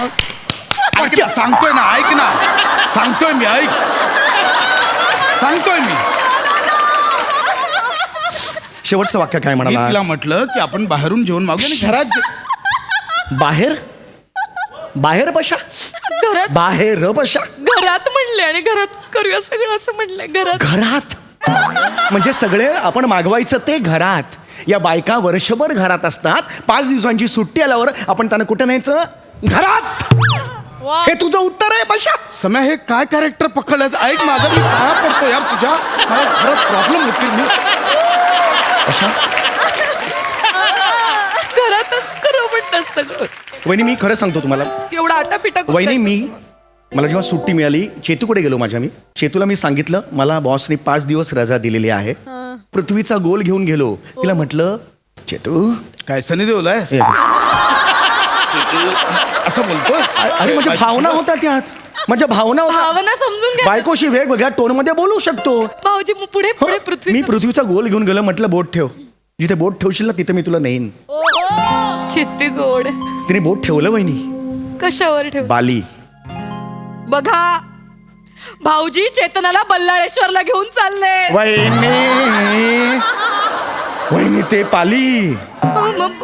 ऐक ना, सांगतोय ना, ऐक ना, सांगतोय मी, ऐक, सांगतोय मी. शेवटचं वाक्य काय मी म्हणाला? तिला म्हटलं की आपण बाहेरून जेवण मागूया आणि घरात बाहेर? बाहेर पशा? घरात बाहेर पशा? घरात म्हणले आणि घरात करूया सगळं असं म्हणलंय. घरात घरात म्हणजे सगळे आपण मागवायचं ते घरात. या बायका वर्षभर घरात असतात, 5 दिवसांची सुट्टी आल्यावर आपण त्यांना कुठे न्यायचं? घरात. हे तुझं उत्तर आहे पशा? सम्या हे काय कॅरेक्टर पकडलं? ऐक माझं, मी काय पडतो यार तुझ्या, मला खरंच प्रॉब्लेम होती. मी पशा घरातच करू म्हणतात सगळं. वहिनी मी खरं सांगतो तुम्हाला, एवढा आटापिटा वहिनी मला जेव्हा सुट्टी मिळाली, चेतूकडे गेलो माझ्या. मी चेतूला मी सांगितलं मला बॉसने 5 दिवस रजा दिलेली आहे. पृथ्वीचा गोल घेऊन गेलो. तिला म्हटलं चेतू काय सनी देवलाय असं बोलतो. अरे माझ्या भावना होत्या त्यात, माझ्या भावना होत्या. भावना समजून घ्या बायकोशी वेगवेगळ्या टोन मध्ये बोलू शकतो. भाऊजी. मग पुढे पुढे पृथ्वी. मी पृथ्वीचा गोल घेऊन गेलो. म्हटलं बोट ठेव, जिथे बोट ठेवशील ना तिथे मी तुला नेईन. किती गोड. तिने बोट ठेवलं वहिनी. कशावर ठेव? बाली. बघा भाऊजी चेतनाला बल्लाळेश्वरला घेऊन चालले. वहिनी वहिनी ते पाली.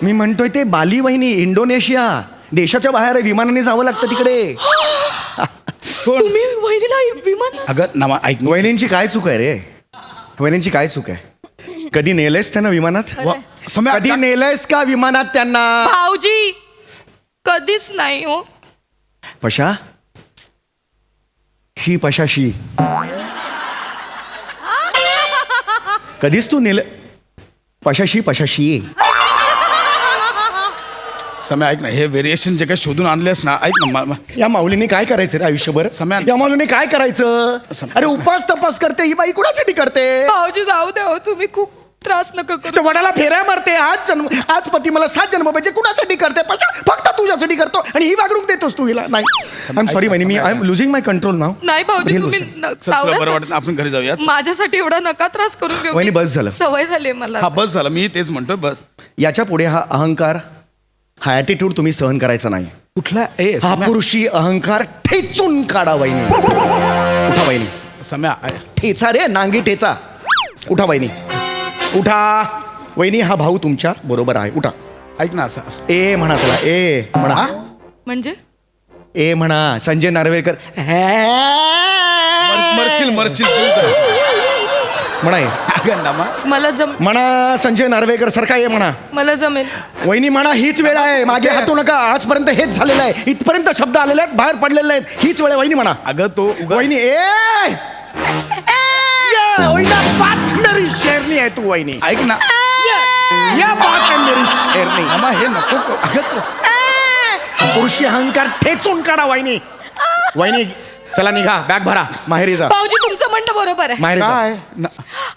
मी म्हणतोय ते बाली वहिनी, इंडोनेशिया. देशाच्या बाहेर आहे, विमानाने जावं लागतं तिकडे. तुम्ही वहिनीला विमान? अगं नमा ऐक. वहिनींची काय चूक आहे रे? वहिनींची काय चूक आहे? कधी नेलंयस त्यांना विमानात? कधी नेलंयस का विमानात त्यांना? भाऊजी कधीच नाही हो. पशा शी पशाशी कधीच तू नेलं? पशाशी पशाशी. सम्या ऐक ना, हे व्हेरिएशन जे काय शोधून आणलेस ना, ऐक ना, या माऊलीने काय करायचं रे आयुष्यभर? सम्या या माऊलीने काय करायचं? अरे उपास तपास करते ही बाई, कुणासाठी करते? भाऊजी जाऊ द्या हो, तुम्ही खूप त्रास नका तर करू. वडाला फेऱ्या मारते. आज पती मला 7 जन्म पाहिजे, कुणासाठी करते? फक्त तुझ्यासाठी करतो आणि ही वागणूक देतोस तू हिला. नाही, आय एम सॉरी वहिनी, I am losing my control now. नाही भाऊजी तुम्ही तुला बरं वाटत आपण घरी जाऊया. माझ्यासाठी एवढा नका त्रास करून घेऊ. वहिनी बस झालं. सवय झाली मला. हा बस झालं, मी तेच म्हणतोय बस. याच्या पुढे हा अहंकार, हा ॲटिट्यूड तुम्ही सहन करायचा नाही. कुठला हा पुरुषी अहंकार ठेचून काढा वहिनी. उठा वहिनी. सम्या ठेचा रे, नांगी ठेचा. उठा वहिनी, उठा वहिनी. हा भाऊ तुमच्या बरोबर आहे. उठा. ऐक ना, असं ए म्हणा त्याला, ए म्हणा. म्हणजे ए म्हणा. संजय नार्वेकर मरशील म्हणा. मला म्हणा संजय नार्वेकर सारखा ये म्हणा. मला जमेल. वहिनी म्हणा हीच वेळ आहे, मागे हटू नका. आजपर्यंत हेच झालेलं आहे, इथपर्यंत शब्द आलेले आहेत, बाहेर पडलेले आहेत. हीच वेळ आहे वहिनी म्हणा. अगं तो वहिनी मेरी शेरनी आहे तू वहिनी. ऐक ना, या बात है मेरी शेरनी. नमा हे नको. अगं पुरुषी अहंकार ठेचून काढा वहिनी. वहिनी चला निघा, बॅग भरा, माहेरी जा. भाऊजी तुमचं म्हणणं बरोबर आहे. माहेरी जा. काय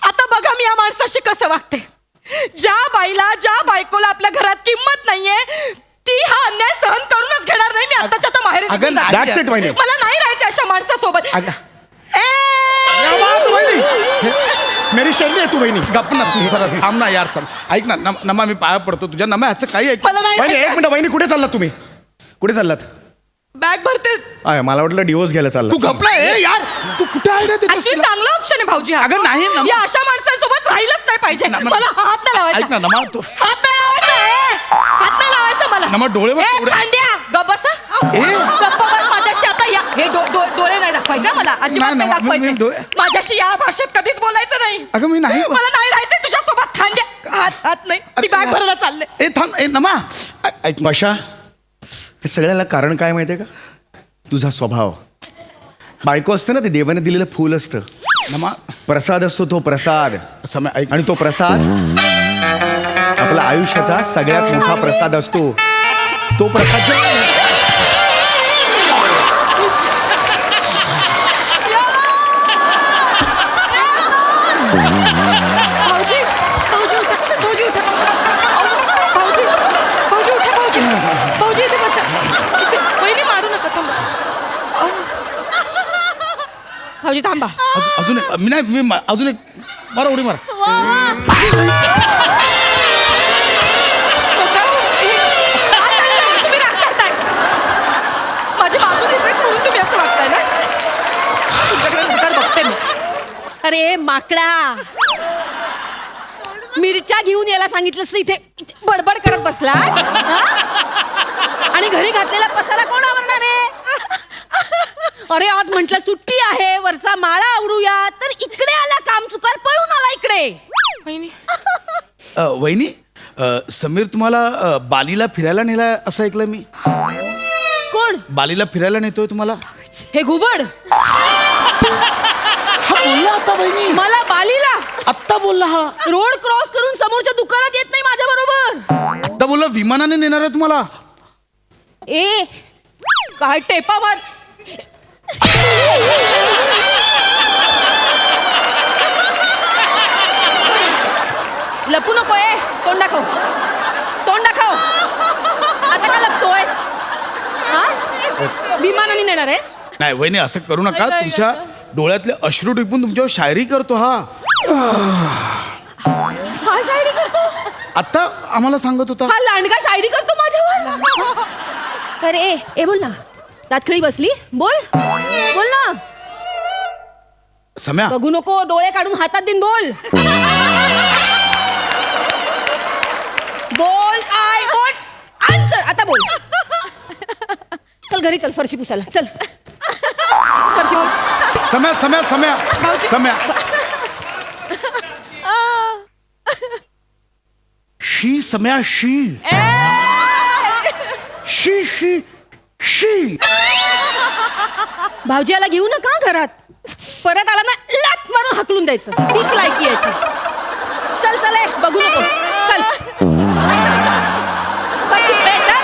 आता बघा मी या माणसाशी कसं वागते. ज्या बायकोला आपल्या घरात किंमत नाहीये, ती हा अन्याय सहन करूनच घेणार नाही. मी आताच्या आता माहेरी निघून जाते. That's it, वहिनी. मला नाही राहायचं अशा माणसासोबत. या बात वहिनी. मेरी शेरनी आहे तू वहिनी. गप्प ना तू परत थांब ना यार. ऐक ना नमा, मी पाया पडतो तुझ्या. नमा ह्याचं काही ऐक. मला नाही वहिनी एक राहायचं. मिनिट वहिनी, कुठे चालला तुम्ही? कुठे चाललात बॅग भरते. मला वाटलं डिवोर्स घ्यायला तू चालला. गपला यार, तू कुठे आयडिया देतोस Actually तिला? चांगला ऑप्शन आहे भाऊजी हा. अगं नाही नमा. या अशा माणसांसोबत राहिलंच नाही पाहिजे. मला हात नाही लावायचा. ऐक ना नमा, तू हात नाही लावायचा. हात नाही लावायचा मला. नमा, डोळे बघ ए, एवढे. खांद्या, गप्प बसा. गप्प बस माझ्याशी आता या. हे डोळे नाही दाखवायचे मला. अजिबात नाही, नाही मी दाखवायचे. डोळे- माझ्याशी या भाषेत कधीच बोलायचं नाही. अगं मी नाही. मला नाही राहायचंय तुझ्यासोबत. खांद्या, हात नाही. मी बॅग भरायला चालले. ए थांब, ए नमा, ऐक भाषा, हे सगळ्याला कारण काय माहितीये का? तुझा स्वभाव. बायको असते ना, ते देवाने दिलेलं फूल असतं. नमा, प्रसाद असतो तो प्रसाद. समय ऐक. आणि तो प्रसाद आपला आयुष्याचा सगळ्यात मोठा प्रसाद असतो. तो प्रसाद भाऊजी, भाऊजी उठा. भाऊजी उठा. भाऊजी, भाऊजी उठा. भाऊजी, भाऊजी इथे बसा. वहिनी मारू नका. थांबा. भाऊजी थांबा. अजून एक, मी नाही, अजून एक मारा, उडी मारा. तुम्ही राग करताय. माझी बाजू घेताय म्हणून तुम्ही असं वागताय ना. तुमच्याकडे नंतर बघते मी. अरे माकडा, मिरच्या घेऊन यायला सांगितलं इथे इथे बडबड करत बसला आणि घरी घातलेला पसारा कोण आवरणार आहे? अरे आज म्हंटल सुट्टी आहे, वरचा माळा आवरूया, तर इकडे आला काम चुकार, पळून आला इकडे. वहिनी, समीर तुम्हाला बालीला फिरायला नेला असं ऐकलं मी. कोण? बालीला फिरायला नेतोय तुम्हाला. हे घुबड हा बोलला आता वहिनी, मला बालीला आत्ता बोलला हा. रोड क्रॉस करून समोरच्या दुकानात येत नाही माझ्या बरोबर. आत्ता बोलला विमानाने नेणार आहे तुम्हाला. ए काय टेपा मार. लपू नकोय. तोंड दाखव. तोंड दाखव. आता का लपतोयस? हा? विमानाने नेणार आहेस? नाही वहिनी, असं करू नका. तुमच्या डोळ्यातले अश्रू टिपून तुमच्यावर शायरी करतो हा. हा शायरी करतो? आता आम्हाला सांगत होता. हा लांडगा शायरी करतो माझ्यावर. अरे ए बोल ना. दातखळी बसली. बोल बोल ना. सम्या, बघू नको. डोळे काढून हातात देईन. बोल बोल. I want answer. आता बोल. चल घरी चल, फरशी पुसायला चल. फरशी पुस. सम्या, सम्या, सम्या, सम्या. शी सम्या, शी शी शी शी. भाऊजी याला घेऊ नका घरात. परत आला ना लात मारून हाकलून द्यायचं. तीच लायकी याची. चल चल ए, बघू नको. चल फरशी पे, चल.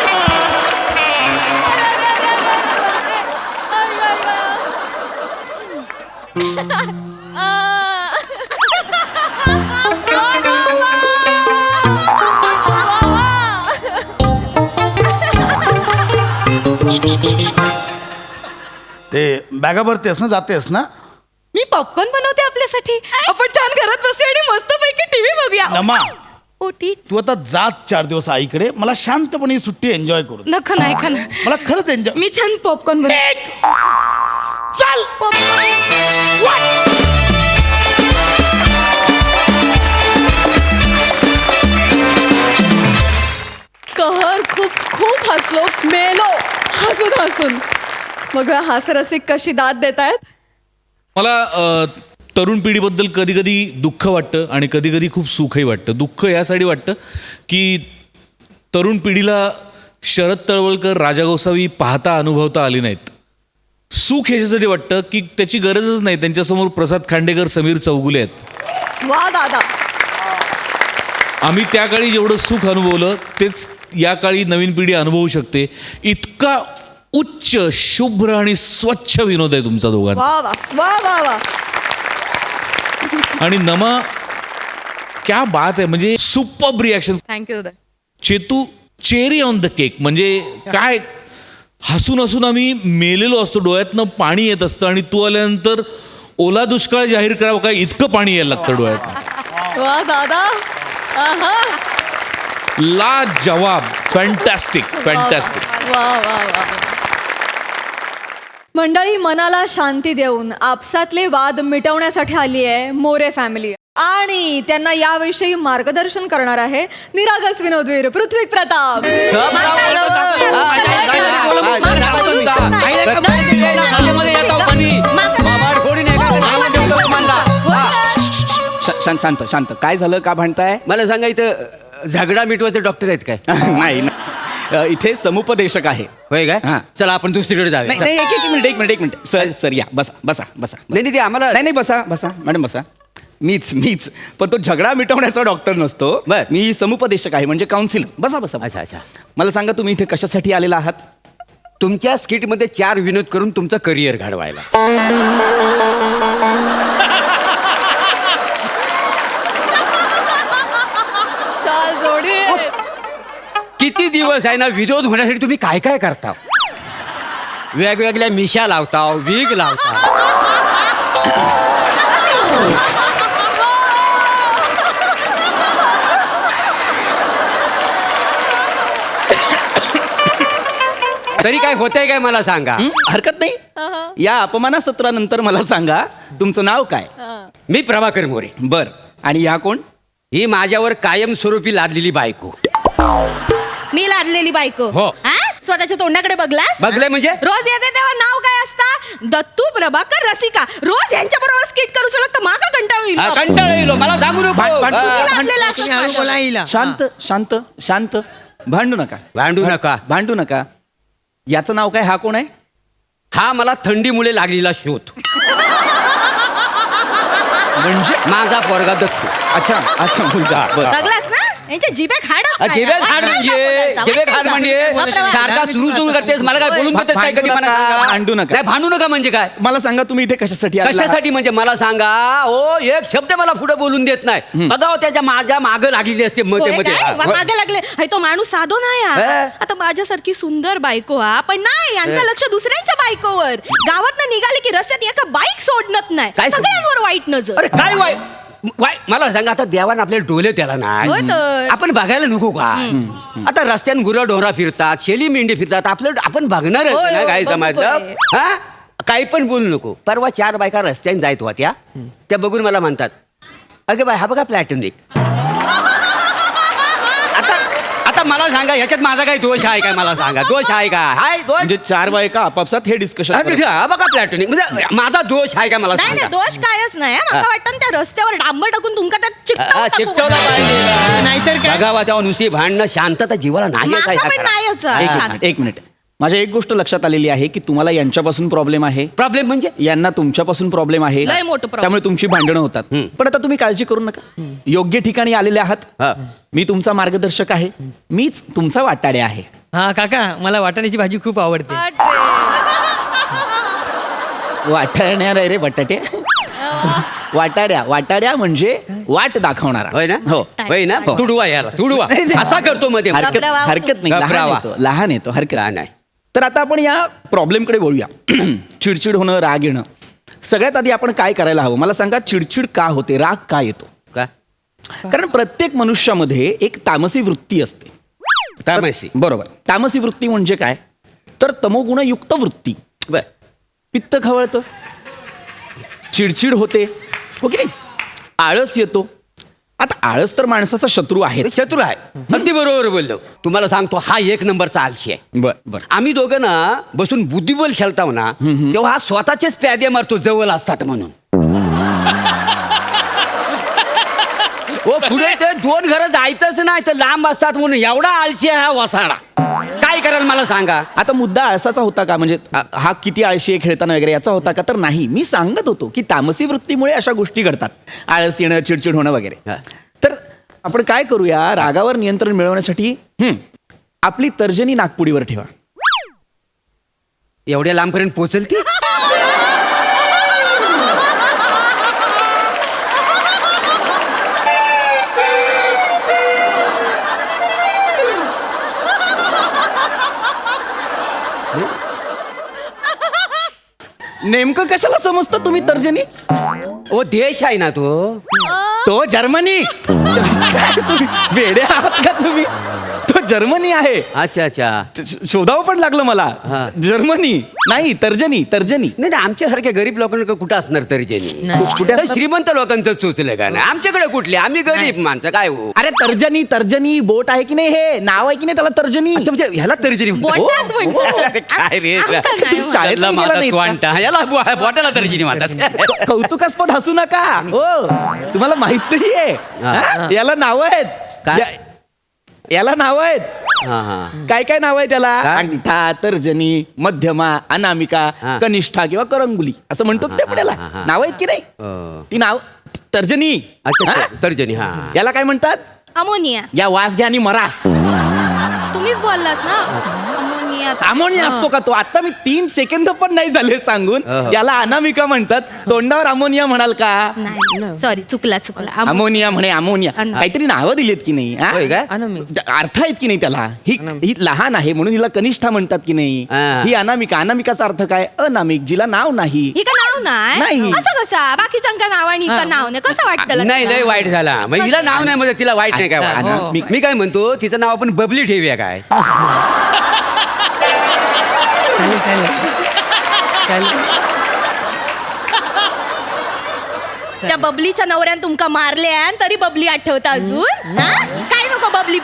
ते बॅगा भरतेस ना, जातेस ना. मी पॉपकॉर्न बनवते आपल्यासाठी. आपण छान घरात बसूया आणि मस्तपैकी टीव्ही बघूया. नमा, ओटी तू आता जात 4 दिवस आईकडे. मला शांतपणे ही सुट्टी एन्जॉय करू दे. नका नाही खाना. मला खरंच एन्जॉय. मी छान पॉपकॉर्न बनवते. चल कहर खूप खूप हसलो. मेलो हसून हसून. मग हास्यरसिक कशी दाद देत आहेत? मला तरुण पिढीबद्दल कधी कधी दुःख वाटतं आणि कधी कधी खूप सुखही वाटतं. दुःख यासाठी वाटतं की तरुण पिढीला शरद तळवळकर, राजा गोसावी पाहता अनुभवता आली नाहीत. सुख याच्यासाठी वाटतं की त्याची गरजच नाही. त्यांच्यासमोर प्रसाद खांडेकर, समीर चौगुले आहेत. वा दादा. आम्ही त्या काळी जेवढं सुख अनुभवलं तेच या काळी नवीन पिढी अनुभवू शकते. इतका उच्च, शुभ्र आणि स्वच्छ विनोद आहे तुमचा दोघांचा. वा वा वा वा वा. आणि नमा, क्या बात आहे. म्हणजे superb reaction. Thank you. Chetu, cherry on the cake. म्हणजे काय हसून हसून आम्ही मेलेलो असतो. डोळ्यातनं पाणी येत असतं आणि तू आल्यानंतर ओला दुष्काळ जाहीर करावं काय इतकं पाणी यायला लागतं डोळ्यात. वा दादा. ला जवाब. Fantastic, fantastic. वा वा वा. मंडळी, मनाला शांती देऊन आपसातले वाद मिटवण्यासाठी आली आहे मोरे फॅमिली आणि त्यांना याविषयी मार्गदर्शन करणार आहे निरागस विनोदवीर पृथ्वी प्रताप. शांत शांत शांत. काय झालं, का भांडताय? मला सांगा, इथं झगडा मिटवायचे डॉक्टर आहेत काय? नाही नाही. इथे समुपदेशक आहे. होय काय? हां. चला आपण दुसरीकडे जाऊया. नाही नाही, एक मिनिट सर सर या, बसा बसा बसा. नाही ते आम्हाला नाही बसा बसा मॅडम बसा. मीच पण तो झगडा मिटवण्याचा डॉक्टर नसतो. बर. मी समुपदेशक आहे, म्हणजे काउन्सिलर. बसा बसा. अच्छा अच्छा. मला सांगा, तुम्ही इथे कशासाठी आलेला आहात? तुमच्या स्किटमध्ये 4 विनोद करून तुमचं करिअर घडवायला. किती दिवस आहे ना, विनोद होण्यासाठी तुम्ही काय काय करता? वेगवेगळ्या मिशा लावता, वीग लावता. तरी काय होतंय काय मला सांगा. हरकत नाही. या अपमाना सत्रानंतर मला सांगा, तुमचं नाव काय? मी प्रभाकर मोरे. बर. आणि या कोण? ही माझ्यावर कायमस्वरूपी लादलेली बायको. मी लादलेली बायको. हो. स्वतःच्या तोंडाकडे बघलास? बघलंय म्हणजे? रोज येते तेव्हा नाव काय असतं? दत्तू, प्रभाकर, रसिका. रोज यांच्या बरोबर स्किट करू चला तर मागा कंटाळू येईल. कंटाळा येईल मला सांगू नको. लादलेला असं शांत शांत शांत. भांडू नका. भांडू नका. याचं नाव काय? हा कोण आहे? हा मला थंडीमुळे लागलेला शोध. म्हणजे माझा पोरगा दत्तू. अच्छा अच्छा मुलगा. बरं. बघलास ना, यांच्या जिभेत हाड असतं. जिभेत हाड म्हणजे सारखा सुरू करतेस. मला काय बोलून देतेस काय कधी? मला भांडू नका. नाही, भांडू नका म्हणजे काय? मला सांगा, तुम्ही इथे कशासाठी आलेला आहात? कशासाठी म्हणजे मला सांगा. ओ, एक शब्द मला पुढे बोलून देत नाही. बघा त्याच्या माझ्या मागं लागलेली असते मध्ये. मागे लागले. तो माणूस साधो नाही हा. आता माझ्यासारखी सुंदर बायको हा, पण नाही, यांचं लक्ष दुसऱ्यांच्या बायकोवर. गावात निघाले की रस्त्यात एका बाईक सोडणत नाही. काय सगळ्यांवर वाईट नजर. अरे काय वाय मला सांगा, आता देवानं आपल्याला डोले त्याला होय नाही, तर. आपण बघायला नको का? आता रस्त्यान गुरं डोरा फिरतात, शेली मेंढी फिरतात, आपलं आपण बघणार होय, होय, काय बघू समजलं? होय. हा, काही पण बोलू नको. परवा 4 बायका रस्त्याने जायत होत्या. त्या बघून मला म्हणतात, अगे बाय, हा बघा प्लॅटॉनिक. आता मला सांगा, ह्याच्यात माझा काही दोष आहे काय? मला सांगा, दोष आहे का? हाय दोष. म्हणजे 4 बायका आपापसात हे डिस्कशन. हा बघा प्लॅटॉनिक, म्हणजे माझा दोष आहे का? मला नाही सांगा. नाही, दोष कायच नाही. मला वाटतं ना, त्या रस्त्यावर डांबर टाकून तुमका त्यात चिकटवला पाहिजे. नाहीतर काय? बघावा तेव्हा नुसती भांडणं, शांतता जीवाला नाही आहे माझा पण काय? नाहीच. एक मिनिट. माझ्या एक गोष्ट लक्षात आलेली आहे की तुम्हाला यांच्यापासून प्रॉब्लेम आहे. प्रॉब्लेम म्हणजे? यांना तुमच्यापासून प्रॉब्लेम आहे. लय मोठं problem. त्यामुळे तुमची भांडणं होतात. पण आता तुम्ही काळजी करू नका. योग्य ठिकाणी आलेले आहात. मी तुमचा मार्गदर्शक आहे. मीच तुमचा वाटाडे आहे. हा काका, मला वाटाण्याची भाजी खूप आवडते. वाटाण्या नाही रे, बटाटे. वाटाड्या म्हणजे वाट दाखवणारा. होय ना? हो. होय ना? तुडवा याला, तुडवा असा करतो मध्ये. हरकत नाही. लहान येतो हरकत नाही. तर आता आपण या प्रॉब्लेमकडे बोलूया. चिडचिड होणं, राग येणं. सगळ्यात आधी आपण काय करायला हवं? मला सांगा, चिडचिड का होते, राग का येतो? का? कारण प्रत्येक मनुष्यामध्ये एक तामसी वृत्ती असते. तामसी, बरोबर. तामसी वृत्ती म्हणजे काय? तर तमोगुणयुक्त वृत्ती. बर. पित्त खवळतं, चिडचिड होते, हो की नाही? आळस येतो. आता आळस तर माणसाचा शत्रू आहे. शत्रू आहे, अगदी बरोबर बोललो. तुम्हाला सांगतो, हा 1 नंबरचा आळशी आहे. बर. आम्ही दोघं ना बसून बुद्धिबळ खेळताव ना, तेव्हा हा स्वतःचेच प्यादे मारतो जवळ असतात म्हणून. हो, पुढे ते 2 घरं जायचंच नाही तर लांब असतात म्हणून एवढा आळशी आहे हा वसाडा. काय कराल मला सांगा? आता मुद्दा आळसाचा होता का? म्हणजे हा किती आळशी आहे खेळताना वगैरे याचा होता का? तर नाही. मी सांगत होतो की तामसी वृत्तीमुळे अशा गोष्टी घडतात. आळस येणं, चिडचिड होणं वगैरे. तर आपण काय करूया? रागावर नियंत्रण मिळवण्यासाठी आपली तर्जनी नागपुडीवर ठेवा. एवढ्या लांबपर्यंत पोहोचेल ती? नेमकं कशाला समजतं तुम्ही तर्जनी? ओ, देश आहे ना तो जर्मनी. तुम्ही वेडे आहात का तुम्ही? तो जर्मनी आहे. अच्छा अच्छा. शोधावं पण लागलं मला. जर्मनी नाही, तर्जनी. नाही नाही, आमच्यासारख्या गरीब लोकांकडे कुठं असणार तर्जनी? कुठे तर श्रीमंत लोकांचं चोचलं का नाही? आमच्याकडे कुठले? आम्ही गरीब माणसं काय हो. अरे तर्जनी बोट आहे की नाही, हे नाव आहे की नाही त्याला तर्जनी. अच्छा, म्हणजे ह्याला तर्जनी म्हणतात. बोटात म्हणतात. काय रे तुम्ही शाळेत त्याला गेला मातात नाहीत का? वांटा. याला बोटाला तर्जनी म्हणतात. कौतुकास्पद हसू नका. हो, तुम्हाला माहित नाहीये. हा? याला नाव आहेत. काय? याला नाव आहेत. हा हा. काय काय नाव आहे त्याला? काय? अंगठा, तर्जनी, मध्यमा, अनामिका, हा. कनिष्ठा किंवा करंगुली असं म्हणतो ते पुढेला. हा. नाव आहेत की नाही? ती नाव तर्जनी. अच्छा हा? तर्जनी. हा. याला काय म्हणतात? अमोनिया. या वास घ्या आणि मरा. तुम्हीच बोललास ना अमोनिया. अमोनिया असतो का तो? आता मी 3 सेकंद पण नाही झाले सांगून. याला अनामिका म्हणतात. तोंडावर अमोनिया म्हणाल का? नाही सॉरी, चुकला अमोनिया म्हणे, अमोनिया. काहीतरी नावं दिलीत की नाही? हा? होय काय? अर्थ आहेत की नाही त्याला? ही लहान आहे म्हणून हिला कनिष्ठा म्हणतात की नाही? हा. ही अनामिका. अनामिकाचा अर्थ काय? अनामिक, जिला नाव नाही. ही का नाव नाही. नाही असं कसा बाकीच्या नाव आणि का नाव नाही कसं वाटतं? नाही लय वाईट झाला. म्हणजे हिला नाव नाही म्हणजे तिला वाईट नाही काय वाटत? मी काय म्हणतो, तिचं नाव आपण बबली ठेवूया काय? त्या बबलीच्या नवऱ्यान तुमका मारले तरी बबली आठवता अजून? हा? काय नको बबली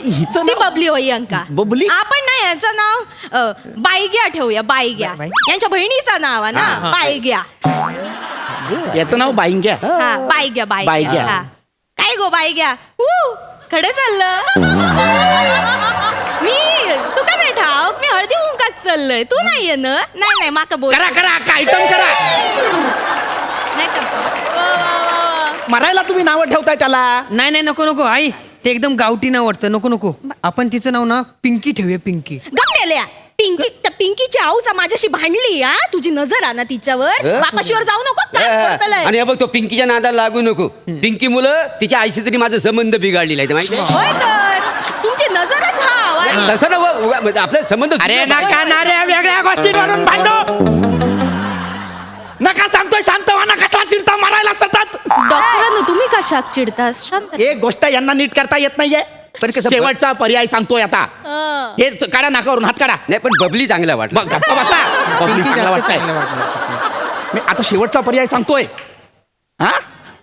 हिचं ती बबली होई अंका. बबली? आपण नाही यांचं नाव बायग्या ठेवूया. बायग्या यांच्या बहिणीचं नाव आहे ना, बायग्या. याचं नाव बाईंग्या. हा, बायग्या. बायग्या. हा. काय गो बायग्या? खडे चाललं मी. तू का नाही ठाऊक? मी हळदी कुंकात चाललंय. तू नाहीये ना? नाही माका बोल. करा आयटम करा. नाही तर मरायला तुम्ही नावं ठेवताय त्याला? नाही नको आई, ते एकदम गावठी नाव वाटतं. नको आपण तिचं नाव ना पिंकी ठेवूया. पिंकी. गमलेल्या पिंकी. त्या पिंकीची आऊचा माझ्याशी भांडली. तुझी नजर ना तिच्यावर. वापाशीवर जाऊ नको. काय करतलंय? आणि बघ, तो पिंकीच्या नादाला लागू नको. पिंकी मुलं तिच्या आईशी तरी माझा संबंध बिघडलेला आहे माहिती आहे? होय तर तुमची नजरच हा. तसं ना आपले संबंध. अरे नका ना रे, वेगळ्या गोष्टींवरून भांडो. नका सांगतोय, शांत व्हा. नका चिडता मारायला सतत. डॉक्टरांनो तुम्ही का शाक चिडतास? शांत. एक गोष्ट यांना नीट करता येत नाहीये. पण शेवटचा पर्याय सांगतोय आता. हे काढा नाकावरून, हात काढा. नाही पण बबली चांगला वाटला. मग गप्पा बसा. बबली चांगला वाटतंय. मी आता शेवटचा पर्याय सांगतोय. हा,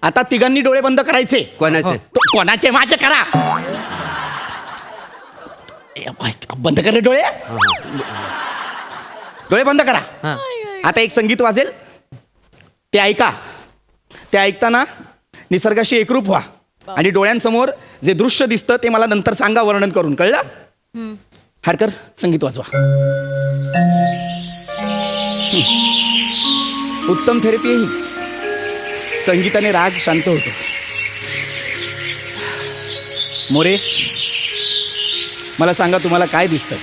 आता तिघांनी डोळे बंद करायचे. कोणाचे? कोणाचे? माझे करा. बंद करे डोळे. डोळे बंद करा. आता एक संगीत वाजेल, ते ऐका. ते ऐकताना निसर्गाशी एकरूप व्हा आणि डोळ्यांसमोर जे दृश्य दिसतं ते मला नंतर सांगा वर्णन करून. कळलं? हाडकर, संगीत वाजवा. उत्तम थेरपी ही. संगीताने राग शांत होतो. मोरे, मला सांगा तुम्हाला काय दिसतं?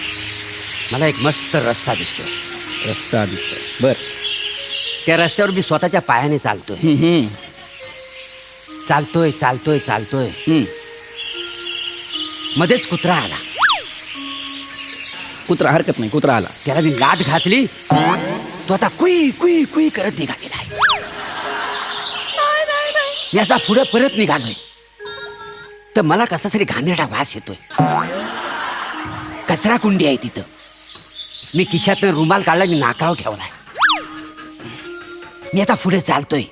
मला एक मस्त रस्ता दिसतोय. रस्ता दिसतोय. बर. त्या रस्त्यावर मी स्वतःच्या पायाने चालतोय. चालतोय. मध्येच कुत्रा आला. कुत्रा? हरकत नाही, कुत्रा आला. त्याला मी लाद घातली. तो आता कुई कुई कुई करत निघालेला आहे. मी असा पुढे परत निघालोय तर मला कसा तरी घाणेरडा वास येतोय. कचरा कुंडी आहे तिथं. मी खिशात रुमाल काढला, मी नाकावर ठेवलाय. मी आता पुढे चालतोय.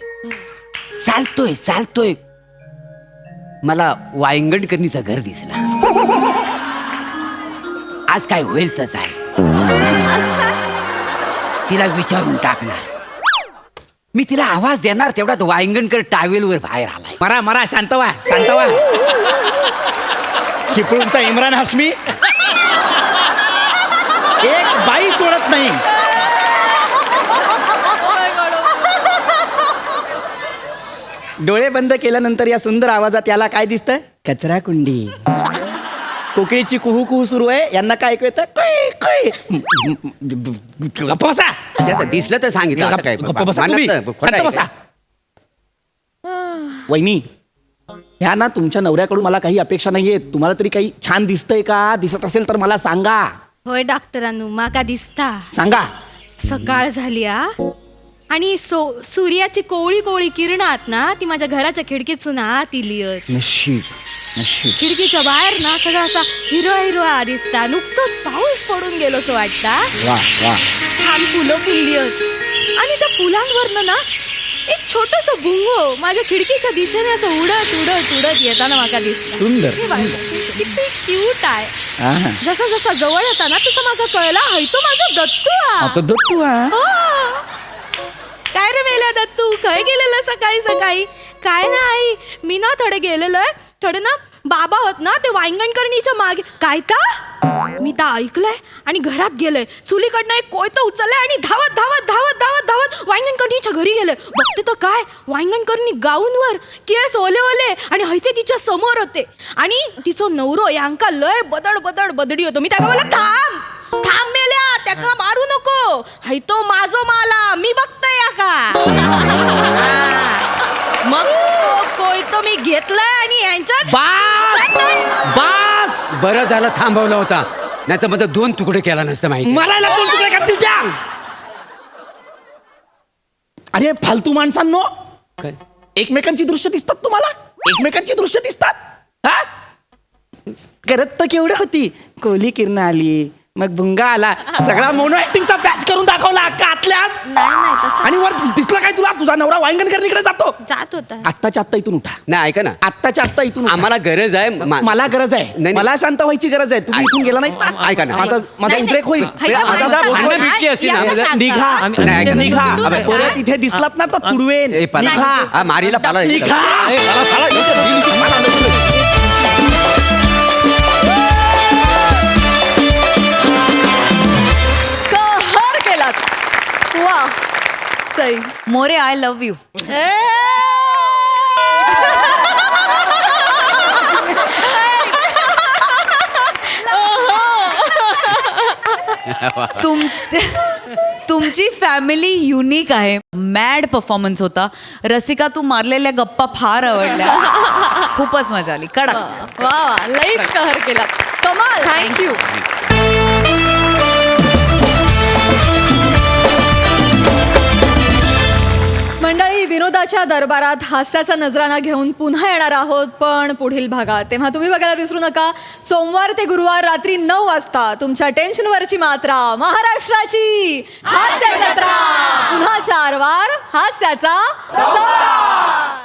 मला वायंगणकरणीचं घर दिसलं. आज काय होईल तसं आहे. तिला विचारून टाकणार. मी तिला आवाज देणार तेवढ्यात वायंगणकर टावेलवर बाहेर आलाय. मरा. शांत व्हा. चिपळूणचा इम्रान हाशमी एक बाई सोडत नाही. डोळे बंद केल्यानंतर या सुंदर आवाजात याला काय दिसतं? कचरा कुंडी. कोकिळीची कुहू कुहू सुरू आहे. यांना काय ऐकू येतं? दिसलं तर सांगितलं. वहिनी, ह्या ना तुमच्या नवऱ्याकडून मला काही अपेक्षा नाहीये. तुम्हाला तरी काही छान दिसतंय का? दिसत असेल तर मला सांगा. होय डॉक्टरांनो, माका दिसता. सांगा. सकाळ झाली आणि सूर्याची कोवळी किरणात ना ती माझ्या घराच्या खिडकीतून आत इली. नशीब. खिडकीच्या बाहेर ना सगळं असा हिरवा हिरवा दिसता. नुकतंच पाऊस पडून गेलो असं वाटता. वा वा. छान फुलं फुलली आहेत आणि त्या फुलांवरनं ना एक छोटस बुंगो माझ्या खिडकीच्या दिशेने असं उडत उडत उडत येताना मला दिसत. सुंदर. किती क्यूट आहे. आहा. जसा जसा जवळ येता ना तसं मला कळला हाय तो माझा दत्तू हा. आता दत्तू हा. हो. काय रे मेल्या दत्तू खय गेलेलं सकाळी सकाळी. काय नाही मी ना थोडे गेलेलोय थोडे ना बाबा होत ना ते वांगणकरणीच्या मागे. काय ता मी तर ऐकलंय आणि घरात गेलोय चुलीकडनं एक कोयतं उचललंय आणि धावत धावत धावत धावत धावत वांगणकरणीच्या घरी गेलोय. बघते तर काय वांगणकरणी गाऊनवर केस ओले ओले आणि हैते तिच्या समोर होते आणि तिचं नवरो यांका लय बदड बदड बदडी होतो. मी त्याला बोलला थांब थांब मेल्या त्याका मारू नको हाय तो माझो माला मी बघतोय या का. मग तो कोयतो मी घेतलाय आणि यांच्यात बास बरं झालं थांबवला होता नाही तर माझा 2 तुकडे केला नसतं माहिती. मला 2 तुकडे करतील त्या. अरे फालतू माणसांनो काय? एकमेकांची दृश्य दिसतात तुम्हाला. एकमेकांची दृश्य दिसतात हा. करत तर केवढी होती कोहली किरण आली मग भुंगा आला सगळा मोनो ऍक्टिंगचा पॅच करून दाखवला आतल्यात. नाही तसं आणि वर दिसलं काय तुला तुझा नवरा वांगणकरणीकडे जातो. जात होता. आत्ताच्या आत्ता इथून उठा. नाही ऐका ना आत्ताच्या आत्ता इथून उठा. आम्हाला गरज आहे मला गरज आहे नाही. मला शांत व्हायची गरज आहे. तुम्ही इथून गेला नाही ऐका ना. माझा उद्रेक होईल. माझा भांडणं भेटली असती ना. निघा नाही, ऐका ना. निघा अबे, परत इथे दिसलात ना तर तुडवेन. ए, पाला. निघा. हा, मारीला पाला. निघा. ए, पाला. कहर केलात. वा Sai. More I love you. तुमची फॅमिली युनिक आहे. मॅड परफॉर्मन्स होता. रसिका तू मारलेल्या गप्पा फार आवडल्या. खूपच मजा आली. कडक. वा वा लईच कहर केलात. कमाल. थँक्यू. मंडळी विनोदाच्या दरबारात हास्याचा नजराणा घेऊन पुन्हा येणार आहोत पण पुढील भागात. तेव्हा तुम्ही बघायला विसरू नका सोमवार ते गुरुवार रात्री 9 वाजता तुमच्या टेन्शनवरची मात्रा महाराष्ट्राची हास्य जत्रा. पुन्हा 4 वार हास्याचा संसार.